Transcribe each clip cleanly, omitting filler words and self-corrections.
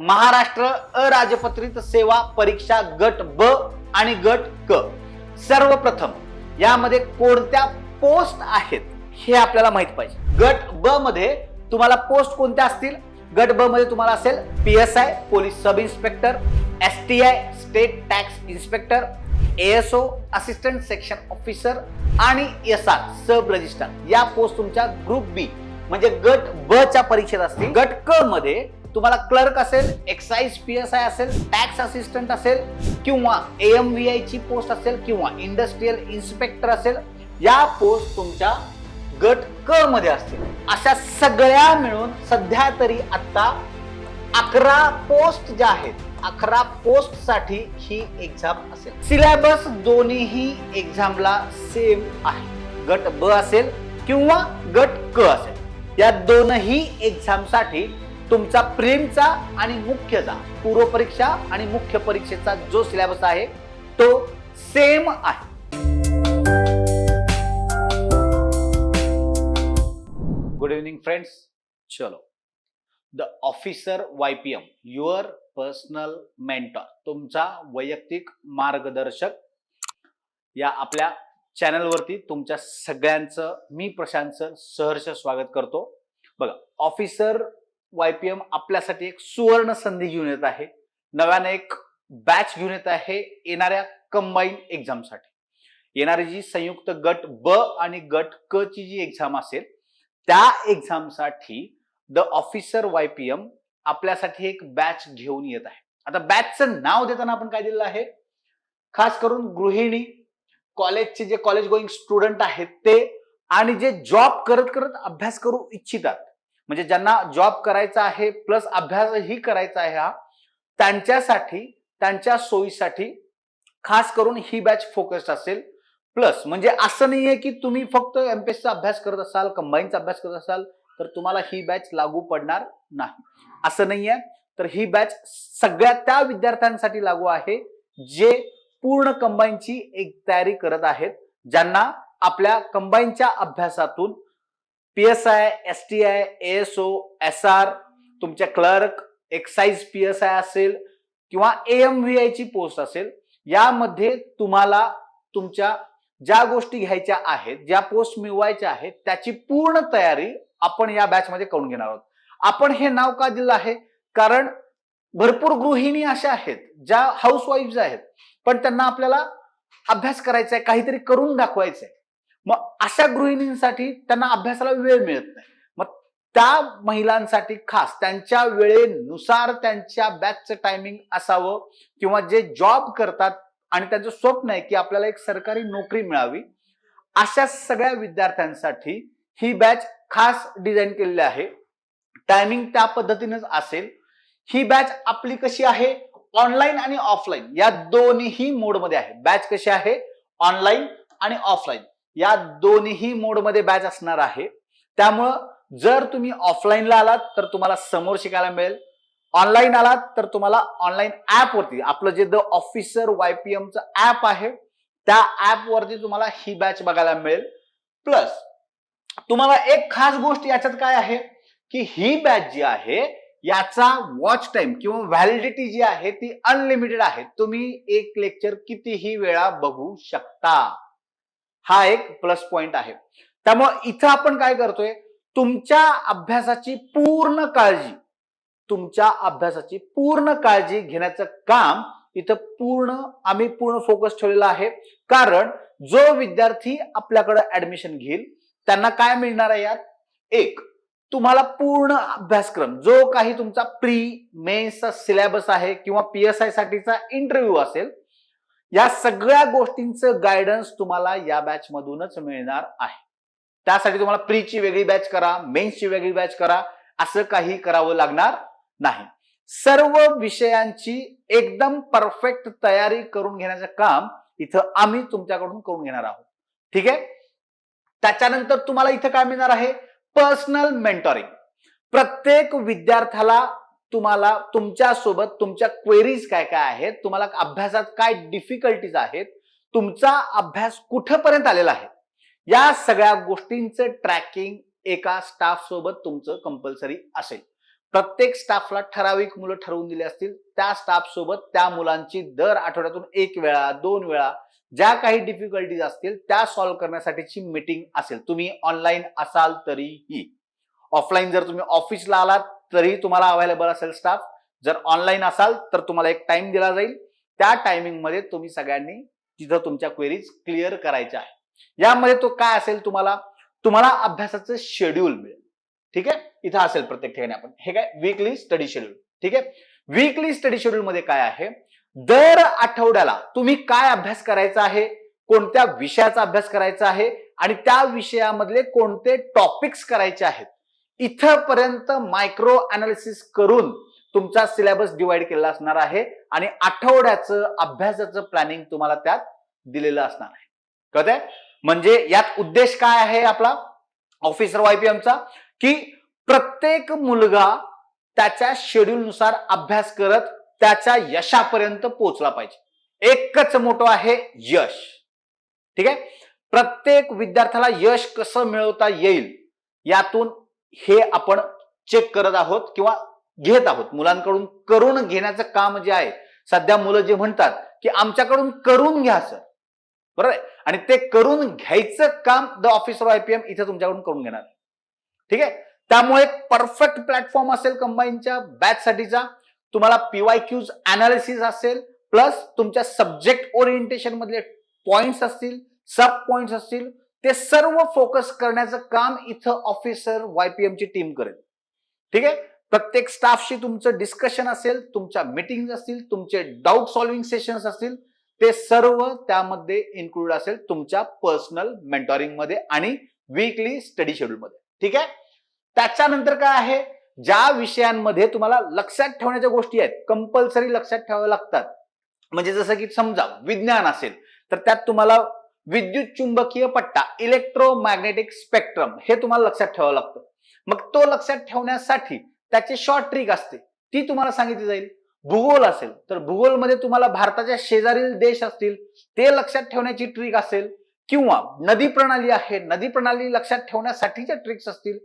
महाराष्ट्र अराजपत्रित सेवा परीक्षा गट ब आणि गट क। सर्वप्रथम यामध्ये कोणत्या पोस्ट आहेत हे आपल्याला माहित पाहिजे। गट ब मध्ये तुम्हाला पोस्ट कोणत्या असतील? गट ब मध्ये तुम्हाला असेल PSI police sub inspector, STI state tax inspector, ASO assistant section officer आणि एसआर सब रजिस्ट्रार। या पोस्ट तुमच्या ग्रुप बी म्हणजे गट ब च्या परीक्षेत असतील। गट क मध्ये तुम्हाला क्लर्क असेल, एक्साइज पीएसआय असेल, टॅक्स असिस्टंट असेल किंवा एएमव्हीआय ची पोस्ट असेल किंवा इंडस्ट्रियल इन्स्पेक्टर असेल, या पोस्ट तुमच्या गट क मध्ये असतील। अशा सगळ्या मिळून सध्या तरी आता 11 पोस्ट ज्या आहेत, 11 पोस्ट साठी ही एक्झाम असेल। सिलेबस दोन्ही एक्झामला सेम आहे, गट ब असेल किंवा गट क असेल। या दोनही एक्झाम साठी तुमचा प्रीलिमचा आणि मुख्यचा, पूर्व परीक्षा आणि मुख्य परीक्षेचा जो सिलेबस आहे तो सेम आहे। गुड इव्हनिंग फ्रेंड्स, चलो the officer YPM your personal mentor, तुमचा वैयक्तिक मार्गदर्शक, या आपल्या चॅनलवरती तुमच्या सगळ्यांचं मी प्रशांतचं सहर्ष स्वागत करतो। बघा, ऑफिसर वायपीएम आपल्यासाठी एक सुवर्ण संधी घेऊन येत आहे। नव्याने एक बॅच घेऊन येत आहे येणाऱ्या कंबाईन एक्झाम साठी। येणारी जी संयुक्त गट ब आणि गट क ची जी एक्झाम असेल त्या एक्झाम साठी द ऑफिसर वायपीएम आपल्यासाठी एक बॅच घेऊन येत आहे। आता बॅचचं नाव देताना आपण काय दिलेलं आहे? खास करून गृहिणी, कॉलेजचे जे कॉलेज गोईंग स्टुडंट आहेत ते, आणि जे जॉब करत करत अभ्यास करू इच्छितात, म्हणजे ज्यांना जॉब करायचा आहे प्लस अभ्यासही करायचा आहे, हा त्यांच्यासाठी, त्यांच्या सोयीसाठी खास करून ही बॅच फोकस्ड असेल। प्लस म्हणजे असं नाहीये की तुम्ही फक्त एमपीएससीचा अभ्यास करत असाल, कंबाईनचा अभ्यास करत असाल तर तुम्हाला ही बॅच लागू पडणार नाही, असं नाहीये। तर ही बॅच सगळ्या त्या विद्यार्थ्यांसाठी लागू आहे जे पूर्ण कंबाईनची एक तयारी करत आहेत, ज्यांना आपल्या कंबाईनच्या अभ्यासातून पीएसआय, एसटीआय, एएसओ, एसआर, तुमच्या क्लर्क, एक्साइज पीएसआय असेल किंवा एएमव्हीआय ची पोस्ट असेल, यामध्ये तुम्हाला तुमच्या ज्या गोष्टी घ्यायच्या आहेत, ज्या पोस्ट मिळवायच्या आहेत, त्याची पूर्ण तयारी आपण या बॅच मध्ये करून घेणार आहोत। आपण हे नाव का दिलं आहे? कारण भरपूर गृहिणी अशा आहेत ज्या हाऊसवाईफ्स आहेत, पण त्यांना आपल्याला अभ्यास करायचा आहे, काहीतरी करून दाखवायचं आहे। मग अशा गृहिणींसाठी त्यांना अभ्यासाला वेळ मिळत नाही, मग त्या महिलांसाठी खास त्यांच्या वेळेनुसार त्यांच्या बॅचचं टायमिंग असावं, किंवा जे जॉब करतात आणि त्यांचं स्वप्न आहे की आपल्याला एक सरकारी नोकरी मिळावी, अशा सगळ्या विद्यार्थ्यांसाठी ही बॅच खास डिझाईन केलेली आहे। टायमिंग त्या पद्धतीनेच असेल। ही बॅच आपली कशी आहे? ऑनलाईन आणि ऑफलाईन या दोन्ही मोड मध्ये आहे। बॅच कशी आहे? ऑनलाईन आणि ऑफलाईन या दोन्ही मोड मध्ये बॅच असणार आहे। त्यामुळं जर तुम्ही ऑफलाईनला आलात तर तुम्हाला समोर शिकायला मिळेल, ऑनलाईन आलात तर तुम्हाला ऑनलाईन ऍप वरती, आपलं जे द ऑफिसर वायपीएम चं ऍप आहे त्या ऍप वरती तुम्हाला ही बॅच बघायला मिळेल। प्लस तुम्हाला एक खास गोष्ट याच्यात काय आहे की ही बॅच जी आहे याचा वॉच टाइम किंवा व्हॅलिडिटी जी आहे ती अनलिमिटेड आहे। तुम्ही एक लेक्चर कितीही वेळा बघू शकता, हा एक प्लस पॉइंट आहे। त्यामुळे इथं आपण काय करतोय, तुमच्या अभ्यासाची पूर्ण काळजी, तुमच्या अभ्यासाची पूर्ण काळजी घेण्याचं काम इथं आम्ही पूर्ण फोकस ठेवलेला आहे। कारण जो विद्यार्थी आपल्याकडे ऍडमिशन घेईल त्यांना काय मिळणार आहे यात? एक, तुम्हाला पूर्ण अभ्यासक्रम, जो काही तुमचा प्री मेन्सचा सिलेबस आहे किंवा पीएसआय साठीचा इंटरव्ह्यू असेल, या सगळ्या गोष्टींचं गायडन्स तुम्हाला या बॅच मधूनच मिळणार आहे। त्यासाठी तुम्हाला प्रीची वेगळी बॅच करा, मेन्सची वेगळी बॅच करा, असं काही करावं लागणार नाही। सर्व विषयांची एकदम परफेक्ट तयारी करून घेण्याचं काम इथं आम्ही तुमच्याकडून करून घेणार आहोत, ठीक आहे? त्याच्यानंतर तुम्हाला इथं काय मिळणार आहे? Personal mentoring. प्रत्येक विद्यार्थ्याला तुम्हाला तुमच्या सोबत तुमच्या क्वेरीज काय काय आहेत, तुम्हाला अभ्यासात काय डिफिकल्टीज आहेत, तुमचा अभ्यास कुठपर्यंत आलेला आहे, या सगळ्या गोष्टींचं ट्रॅकिंग एका स्टाफ सोबत तुमचं कंपल्सरी असेल। प्रत्येक स्टाफला ठराविक मुलं ठरवून दिली असतील, त्या स्टाफ सोबत त्या मुलांची दर आठवड्यातून 1 वेळा 2 वेळा ज्या काही डिफिकल्टीज असतील त्या सॉल्व्ह करण्यासाठीची मीटिंग असेल. तुम्ही ऑनलाईन असाल तरीही, ऑफलाईन जर तुम्ही ऑफिसला आलात तरी तुम्हाला अवेलेबल असेल स्टाफ. जर ऑनलाईन असाल तर तुम्हाला एक टाइम दिला जाईल, त्या टायमिंग मध्ये तुम्ही सगळ्यांनी तिथं तुमच्या क्वेरीज क्लिअर करायच्या आहे. यामध्ये तो काय असेल, तुम्हाला अभ्यासाचं शेड्यूल मिळेल. ठीक आहे, इथं असेल प्रत्येक ठिकाणी. आपण हे काय वीकली स्टडी शेड्यूल. ठीक आहे, वीकली स्टडी शेड्यूल मध्ये काय आहे, दर आठवड्याला तुम्ही काय अभ्यास करायचा आहे, कोणत्या विषयाचा अभ्यास करायचा आहे आणि त्या विषयामधले कोणते टॉपिक्स करायचे आहेत, इथपर्यंत मायक्रो अनालिसिस करून तुमचा सिलेबस डिवाइड केलेला असणार आहे आणि आठवड्याचं अभ्यासाचं प्लॅनिंग तुम्हाला त्यात दिलेलं असणार आहे. कळतंय? म्हणजे यात उद्देश काय आहे आपला ऑफिसर वायपीएमचा, की प्रत्येक मुलगा त्याच्या शेड्यूल नुसार अभ्यास करत त्याच्या यशापर्यंत पोहोचला पाहिजे. एकच मोठं आहे यश. ठीक आहे, प्रत्येक विद्यार्थ्याला यश कसं मिळवता येईल यातून हे आपण चेक करत आहोत किंवा घेत आहोत. मुलांकडून करून घेण्याचं काम जे आहे, सध्या मुलं जे म्हणतात की आमच्याकडून करून घ्या सर, बरोबर आहे, आणि ते करून घ्यायचं काम द ऑफिसर वायपीएम इथे तुमच्याकडून करून घेणार. ठीक आहे, त्यामुळे परफेक्ट प्लॅटफॉर्म असेल कंबाईनच्या बॅच साठीचा. तुम्हाला पीवायक्यूज अनालिसिस असेल, प्लस तुमच्या सब्जेक्ट ओरिएंटेशन मधले पॉइंट्स असतील, सब पॉइंट्स असतील, ते सर्व फोकस करण्याचं काम इथं ऑफिसर वायपीएम ची टीम करेल. ठीक आहे, प्रत्येक स्टाफशी तुमचं डिस्कशन असेल, तुमच्या मीटिंग असतील, तुमचे डाऊट सॉल्व्हिंग सेशन्स असतील, ते सर्व त्यामध्ये इन्क्लूड असेल तुमच्या पर्सनल मेंटॉरिंग मध्ये आणि वीकली स्टडी शेड्यूल मध्ये. ठीक आहे, त्याच्यानंतर काय आहे, ज्या विषयांमध्ये तुम्हाला लक्षात ठेवण्याच्या गोष्टी आहेत, कंपल्सरी लक्षात ठेवाव्या लागतात. म्हणजे जसं की समजा विज्ञान असेल तर त्यात तुम्हाला विद्युत चुंबकीय पट्टा, इलेक्ट्रोमॅग्नेटिक स्पेक्ट्रम हे तुम्हाला लक्षात ठेवावं लागतं. मग तो लक्षात ठेवण्यासाठी त्याची शॉर्ट ट्रिक असते, ती तुम्हाला सांगितली जाईल. भूगोल असेल तर भूगोलमध्ये तुम्हाला भारताच्या शेजारील देश असतील ते लक्षात ठेवण्याची ट्रिक असेल, किंवा नदी प्रणाली आहे, नदी प्रणाली लक्षात ठेवण्यासाठीच्या ट्रिक्स असतील.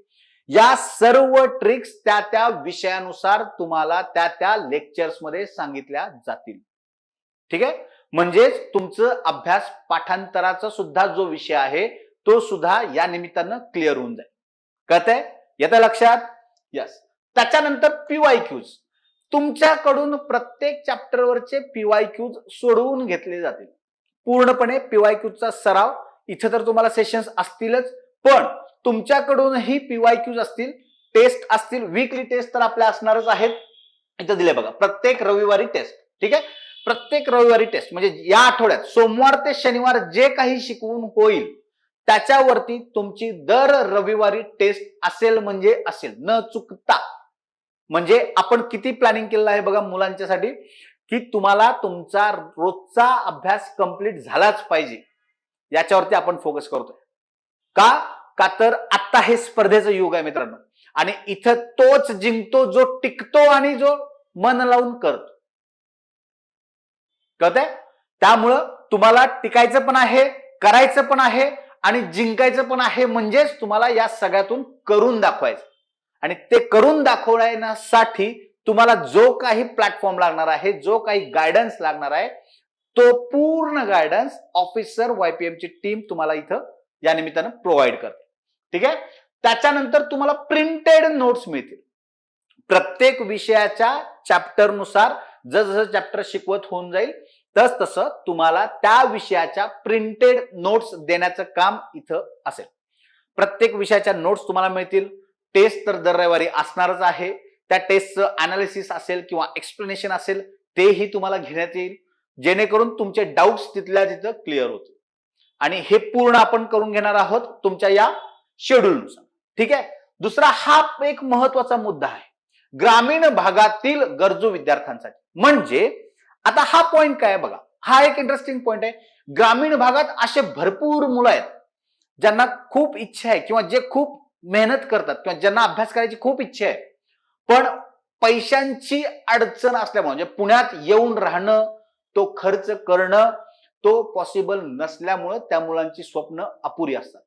या सर्व ट्रिक्स त्या त्या विषयानुसार तुम्हाला त्या त्या लेक्चर्स मध्ये सांगितल्या जातील. ठीक आहे, म्हणजेच तुमचं अभ्यास पाठांतराचा सुद्धा जो विषय आहे तो सुद्धा या निमित्तानं क्लिअर होऊन जाईल. कळतंय? येतं लक्षात? यस. त्याच्यानंतर पीवायक्यूज, तुमच्याकडून प्रत्येक चॅप्टरवरचे पीवायक्यूज सोडवून घेतले जातील. पूर्णपणे पीवायक्यूजचा सराव इथे तर तुम्हाला सेशन्स असतीलच, पण तुमच्याकडूनही पीवायक्यूज असतील, टेस्ट असतील. वीकली टेस्ट तर आपल्या असणारच आहेत. इथं दिले बघा, प्रत्येक रविवारी टेस्ट. ठीक आहे, प्रत्येक रविवारी टेस्ट म्हणजे या आठवड्यात सोमवार ते शनिवार जे काही शिकवून होईल त्याच्यावरती तुमची दर रविवारी टेस्ट असेल म्हणजे असेल, न चुकता. म्हणजे आपण किती प्लॅनिंग केलेलं आहे बघा मुलांच्यासाठी, की तुम्हाला तुमचा रोजचा अभ्यास कंप्लीट झालाच पाहिजे, याच्यावरती आपण फोकस करतोय. का तर आता हे स्पर्धेचं युग आहे मित्रांनो, आणि इथं तोच जिंकतो जो टिकतो आणि जो मन लावून करतो. कळतंय? त्यामुळं तुम्हाला टिकायचं पण आहे, करायचं पण आहे आणि जिंकायचं पण आहे. म्हणजेच तुम्हाला या सगळ्यातून करून दाखवायचं, आणि ते करून दाखवण्यासाठी तुम्हाला जो काही प्लॅटफॉर्म लागणार आहे, जो काही गायडन्स लागणार आहे, तो पूर्ण गायडन्स ऑफिसर वायपीएम ची टीम तुम्हाला इथं या निमित्तानं प्रोव्हाइड करते. ठीक आहे, त्याच्यानंतर तुम्हाला प्रिंटेड नोट्स मिळतील. प्रत्येक विषयाच्या चॅप्टरनुसार जसं चॅप्टर शिकवत होऊन जाईल तस तसं तुम्हाला त्या विषयाच्या प्रिंटेड नोट्स देण्याचं काम इथं असेल. प्रत्येक विषयाच्या नोट्स तुम्हाला मिळतील. टेस्ट तर दर रविवारी असणारच आहे. त्या टेस्टचं अनालिसिस असेल किंवा एक्सप्लेनेशन असेल तेही तुम्हाला घेण्यात येईल, जेणेकरून तुमचे डाऊट्स तिथल्या तिथं क्लिअर होतील. आणि हे पूर्ण आपण करून घेणार आहोत तुमच्या या शेड्यूलनुसार. ठीक आहे, दुसरा हा एक महत्वाचा मुद्दा आहे ग्रामीण भागातील गरजू विद्यार्थ्यांसाठी. म्हणजे आता हा पॉइंट काय आहे बघा, हा एक इंटरेस्टिंग पॉइंट आहे. ग्रामीण भागात असे भरपूर मुलं आहेत ज्यांना खूप इच्छा आहे किंवा जे खूप मेहनत करतात किंवा ज्यांना अभ्यास करायची खूप इच्छा आहे, पण पैशांची अडचण असल्यामुळे, म्हणजे पुण्यात येऊन राहणं, तो खर्च करणं, तो पॉसिबल नसल्यामुळे त्या मुलांची स्वप्न अपुरी असतात.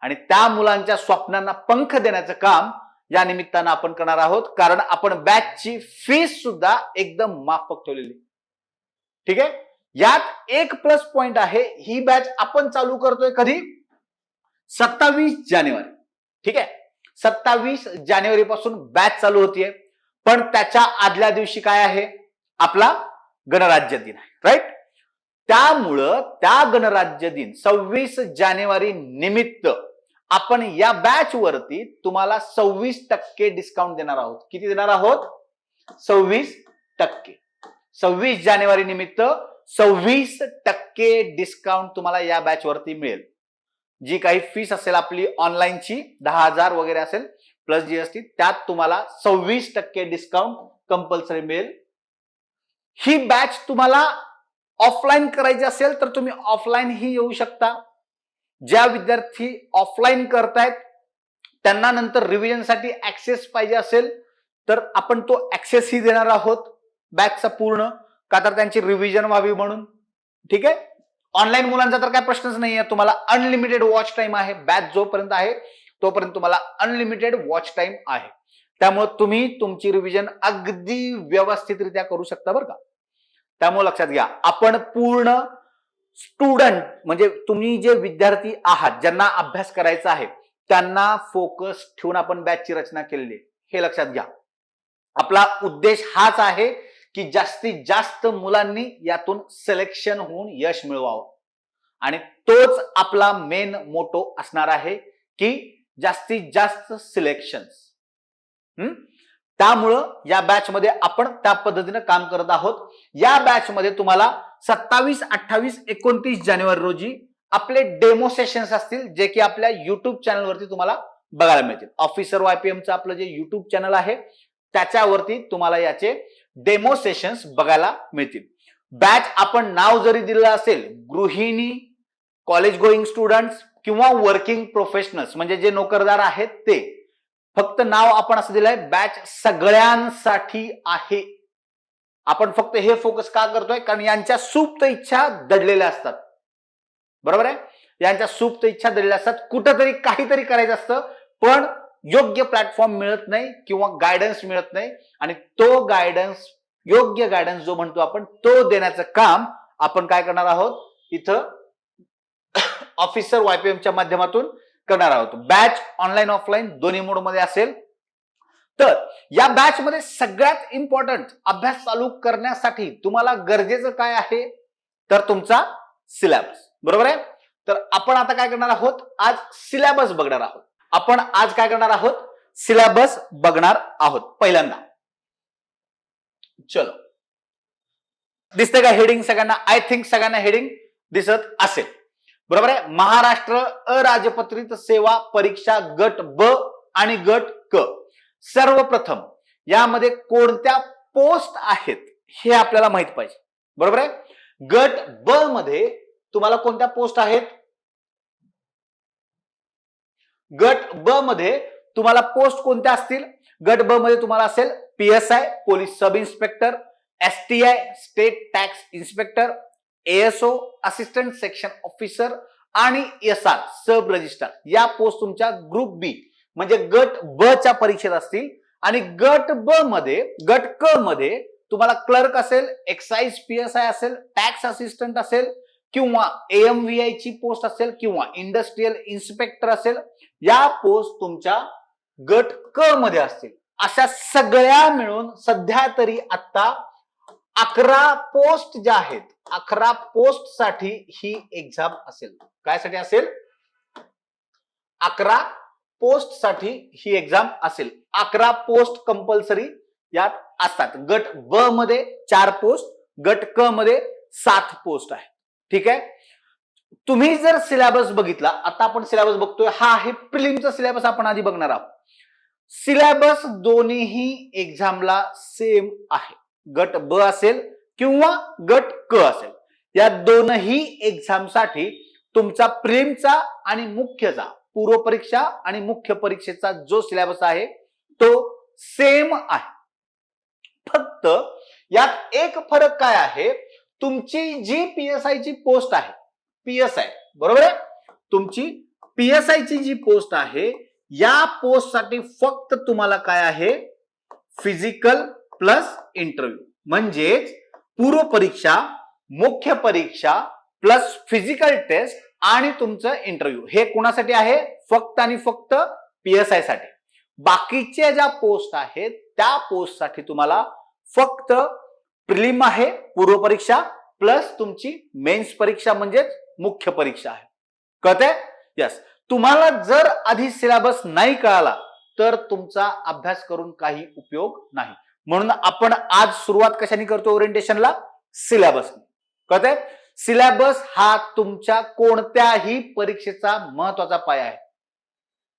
आणि त्या मुलांच्या स्वप्नांना पंख देण्याचं काम या निमित्तानं आपण करणार आहोत, कारण आपण बॅचची फीस सुद्धा एकदम माफक ठेवलेली. ठीक आहे. यात एक प्लस पॉइंट आहे, ही बॅच आपण चालू करतोय कधी? 27 जानेवारी. ठीक आहे. 27 जानेवारी पासून बॅच चालू होतीये, पण त्याच्या आदल्या दिवशी काय आहे? आपला गणराज्य दिन आहे, राईट? त्यामुळं त्या गणराज्य दिन 26 जानेवारी निमित्त आपण या बॅच वरती तुम्हाला 26% डिस्काउंट देणार आहोत. किती देणार आहोत? 26%. 26 जानेवारी निमित्त 26% डिस्काउंट तुम्हाला या बॅच वरती मिळेल. जी काही फीस असेल आपली ऑनलाईनची 10,000 वगैरे असेल प्लस जीएसटी, त्यात तुम्हाला 26% डिस्काउंट कंपल्सरी मिळेल. ही बॅच तुम्हाला ऑफलाईन करायची असेल तर तुम्ही ऑफलाईन ही येऊ शकता. ज्या विद्यार्थी ऑफलाईन करतायत त्यांना नंतर रिव्हिजनसाठी ऍक्सेस पाहिजे असेल तर आपण तो ऍक्सेस ही देणार आहोत बॅचचा पूर्ण, का तर त्यांची रिव्हिजन व्हावी म्हणून. ठीक आहे. ऑनलाईन मुलांचा तर काय प्रश्नच नाहीये, तुम्हाला अनलिमिटेड वॉच टाइम आहे. बॅच जोपर्यंत आहे तोपर्यंत तुम्हाला अनलिमिटेड वॉच टाइम आहे. त्यामुळे तुम्ही तुमची रिव्हिजन अगदी व्यवस्थितरित्या करू शकता बरं का. त्यामुळे लक्षात घ्या, आपण पूर्ण स्टुडंट म्हणजे तुम्ही जे विद्यार्थी आहात ज्यांना अभ्यास करायचा आहे त्यांना फोकस ठेवून आपण बॅचची रचना केलेली आहे, हे लक्षात घ्या. आपला उद्देश हाच आहे की जास्तीत जास्त मुलांनी यातून सिलेक्शन होऊन यश मिळवावं, आणि तोच आपला मेन मोटो असणार आहे की जास्तीत जास्त सिलेक्शन्स. त्यामुळं या बॅच मध्ये आपण त्या पद्धतीने काम करत आहोत. या बॅच मध्ये तुम्हाला 27, 28, 29 जानेवारी रोजी आपले डेमो सेशन्स असतील, जे की आपल्या युट्यूब चॅनलवरती तुम्हाला बघायला मिळतील. ऑफिसर वायपीएमचं आपलं जे युट्यूब चॅनल आहे त्याच्यावरती तुम्हाला याचे डेमो सेशन्स बघायला मिळतील. बॅच आपण नाव जरी दिलं असेल गृहिणी, कॉलेज गोईंग स्टुडंट्स किंवा वर्किंग प्रोफेशनल्स म्हणजे जे नोकरदार आहेत ते, फक्त नाव आपण असं दिलंय बॅच सगळ्यांसाठी आहे. आपण फक्त हे फोकस का करतोय? कारण यांच्या सुप्त इच्छा दडलेल्या असतात. बरोबर आहे. यांच्या सुप्त इच्छा दडलेल्या असतात, कुठंतरी काहीतरी करायचं असतं पण योग्य प्लॅटफॉर्म मिळत नाही किंवा गायडन्स मिळत नाही, आणि तो गायडन्स, योग्य गायडन्स जो म्हणतो आपण, तो देण्याचं काम आपण काय करणार आहोत इथं ऑफिसर वायपीएमच्या माध्यमातून करणार आहोत. बॅच ऑनलाईन ऑफलाईन दोन्ही मोड मध्ये असेल. तर या बॅच मध्ये सगळ्यात इम्पॉर्टंट अभ्यास चालू करण्यासाठी तुम्हाला गरजेचं काय आहे तर तुमचा सिलेबस. बरोबर आहे. तर आपण आता काय करणार आहोत? आज सिलेबस बघणार आहोत. आपण आज काय करणार आहोत? सिलेबस बघणार आहोत पहिल्यांदा. चलो, दिसते का हेडिंग सगळ्यांना? आय थिंक सगळ्यांना हेडिंग दिसत असेल. बरोबर आहे. महाराष्ट्र अराजपत्रित सेवा परीक्षा गट ब आणि गट क. सर्वप्रथम यामध्ये कोणत्या पोस्ट आहेत हे आपल्याला माहित पाहिजे. बरोबर आहे. गट ब मध्ये तुम्हाला कोणत्या पोस्ट आहेत? गट ब मध्ये तुम्हाला पोस्ट कोणत्या असतील? गट ब मध्ये तुम्हाला असेल PSI police sub inspector, STI state tax inspector, ASO assistant section officer आणि एसआर सब रजिस्ट्रार. या पोस्ट तुमच्या ग्रुप बी म्हणजे गट ब च्या परीक्षेत असतील. आणि गट ब मध्ये, गट क मध्ये तुम्हाला क्लर्क असेल, एक्साइज पीएसआय असेल, टॅक्स असिस्टंट असेल किंवा एएमव्हीआय ची पोस्ट असेल किंवा इंडस्ट्रियल इन्स्पेक्टर असेल. या पोस्ट तुमच्या गट क मध्ये असतील. अशा सगळ्या मिळून सध्या तरी आता 11 पोस्ट ज्या आहेत, 11 पोस्ट साठी ही एक्झाम असेल. काय साठी असेल? 11 पोस्ट साठी ही एक्झाम असेल. 11 पोस्ट कंपल्सरी यात असतात. गट ब मध्ये 4 पोस्ट, गट क मध्ये 7 पोस्ट आहे. ठीक आहे. तुम्ही जर सिलेबस बघितला, आता आपण सिलेबस बघतोय, हा आहे प्रिलिमचा सिलेबस आपण आधी बघणार आहोत. सिलेबस दोन्हीही एक्झामला सेम आहे. गट ब असेल किंवा गट क असेल, या दोनही एक्झामसाठी तुमचा प्रिलिमचा आणि मुख्यचा, पूर्व परीक्षा आणि मुख्य परीक्षेचा जो सिलेबस आहे तो सेम आहे. फक्त यात एक फरक काय आहे? तुमची जी पीएसआय ची पोस्ट आहे, पीएसआय बरोबर आहे, तुमची पीएसआय ची जी पोस्ट आहे या पोस्टसाठी फक्त तुम्हाला काय आहे, फिजिकल प्लस इंटरव्ह्यू, म्हणजेच पूर्व परीक्षा, मुख्य परीक्षा प्लस फिजिकल टेस्ट आणि तुमचं इंटरव्ह्यू, हे कोणासाठी आहे, फक्त आणि फक्त PSI साठी. बाकीच्या ज्या पोस्ट आहेत त्या पोस्टसाठी तुम्हाला फक्त प्रिलिम आहे, पूर्व परीक्षा प्लस तुमची मेन्स परीक्षा म्हणजेच मुख्य परीक्षा आहे. कळतंय? यस. तुम्हाला जर आधी सिलेबस नाही कळाला तर तुमचा अभ्यास करून काही उपयोग नाही. म्हणून आपण आज सुरुवात कशाने करतो ओरिएंटेशनला, सिलेबस. कळतंय? सिलेबस हा तुमच्या कोणत्याही परीक्षेचा महत्वाचा पाया आहे.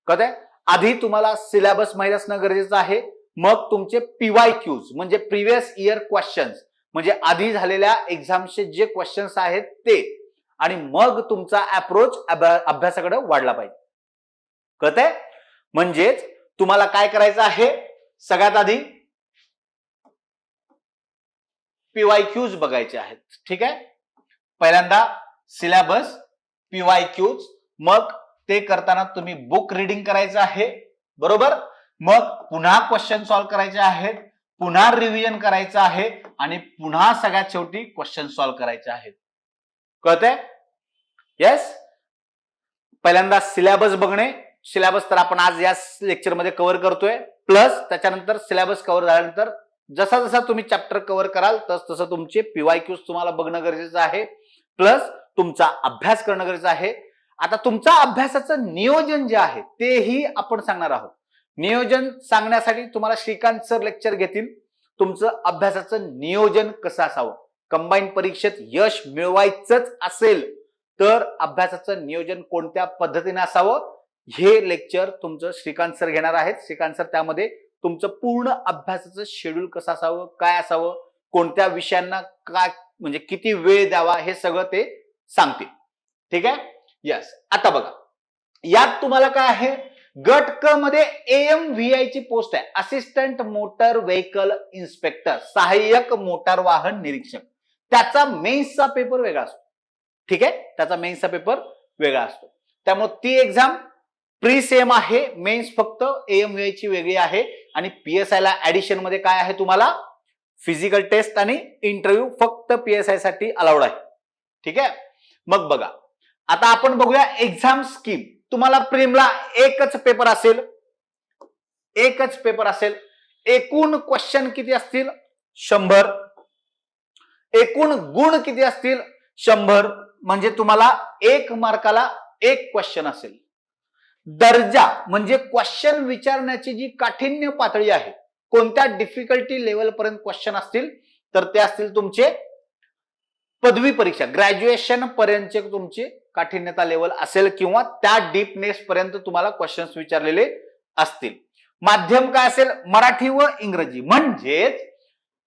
कळतंय? आधी तुम्हाला सिलेबस माहित असणं गरजेचं आहे, मग तुमचे PYQs म्हणजे प्रिव्हियस इयर क्वेश्चन्स, म्हणजे आधी झालेल्या एक्झामचे जे क्वेश्चन्स आहेत ते, आणि मग तुमचा अप्रोच अभ्यासाकडे वाढला पाहिजे. कळतंय? म्हणजेच तुम्हाला काय करायचं आहे, सगळ्यात आधी PYQs बघायचे आहेत. ठीक आहे? पहिल्यांदा सिलेबस, PYQs, मग ते करताना तुम्ही बुक रीडिंग करायचं आहे, बरोबर. मग पुन्हा क्वेश्चन सॉल्व्ह करायचे आहेत, पुन्हा रिव्हिजन करायचं आहे आणि पुन्हा सगळ्यात शेवटी क्वेश्चन सॉल्व्ह करायचे आहेत. कळतंय? येस. पहिल्यांदा सिलेबस बघणे. सिलेबस तर आपण आज या लेक्चरमध्ये कव्हर करतोय, प्लस त्याच्यानंतर सिलेबस कव्हर झाल्यानंतर जसा जसा तुम्ही चॅप्टर कव्हर कराल तसं तुमचे PYQs तुम्हाला बघणं गरजेचं आहे, प्लस तुमचा अभ्यास करणं गरजेचं आहे. आता तुमचा अभ्यासाचं नियोजन जे आहे तेही आपण सांगणार आहोत. नियोजन सांगण्यासाठी तुम्हाला श्रीकांत सर लेक्चर घेतील. तुमचं अभ्यासाचं नियोजन कसं असावं, कंबाईन परीक्षेत यश मिळवायचंच असेल तर अभ्यासाचं नियोजन कोणत्या पद्धतीने असावं हे लेक्चर तुमचं श्रीकांत सर घेणार आहेत. श्रीकांत सर त्यामध्ये तुमचं पूर्ण अभ्यासाचं शेड्यूल कसं असावं, काय असावं, कोणत्या विषयांना काय म्हणजे किती वेळ द्यावा हे सगळं ते सांगतील. ठीक आहे? यस. आता बघा, यात तुम्हाला काय आहे, गट क मध्ये AMVI ची पोस्ट आहे, असिस्टंट मोटर व्हेकल इन्स्पेक्टर, सहाय्यक मोटार वाहन निरीक्षक. त्याचा मेन्सचा पेपर वेगळा असतो. ठीक आहे? त्याचा मेन्सचा पेपर वेगळा असतो. त्यामुळे ती एक्झाम प्री सेम आहे, मेन्स फक्त AMVI ची वेगळी आहे, आणि PSI ला ऍडिशन मध्ये काय आहे, तुम्हाला फिजिकल टेस्ट आणि इंटरव्ह्यू फक्त PSI साठी अलाउड आहे. ठीक आहे? मग बघा, आता आपण बघूया एक्झाम स्कीम. तुम्हाला प्रीमला एकच पेपर असेल, एकच पेपर असेल. एकूण क्वेश्चन किती असतील, 100. एकूण गुण किती असतील, 100. म्हणजे तुम्हाला 1 मार्काला 1 क्वेश्चन असेल. दर्जा म्हणजे क्वेश्चन विचारण्याची जी काठिण्य पातळी आहे, कोणत्या डिफिकल्टी लेवल पर्यंत क्वेश्चन असतील, तर ते असतील तुमचे पदवी परीक्षा, ग्रॅज्युएशन पर्यंतचे तुमचे काठिण्यता लेवल असेल किंवा त्या डीपनेस पर्यंत तुम्हाला क्वेश्चन्स विचारलेले असतील. माध्यम काय असेल, मराठी व इंग्रजी. म्हणजेच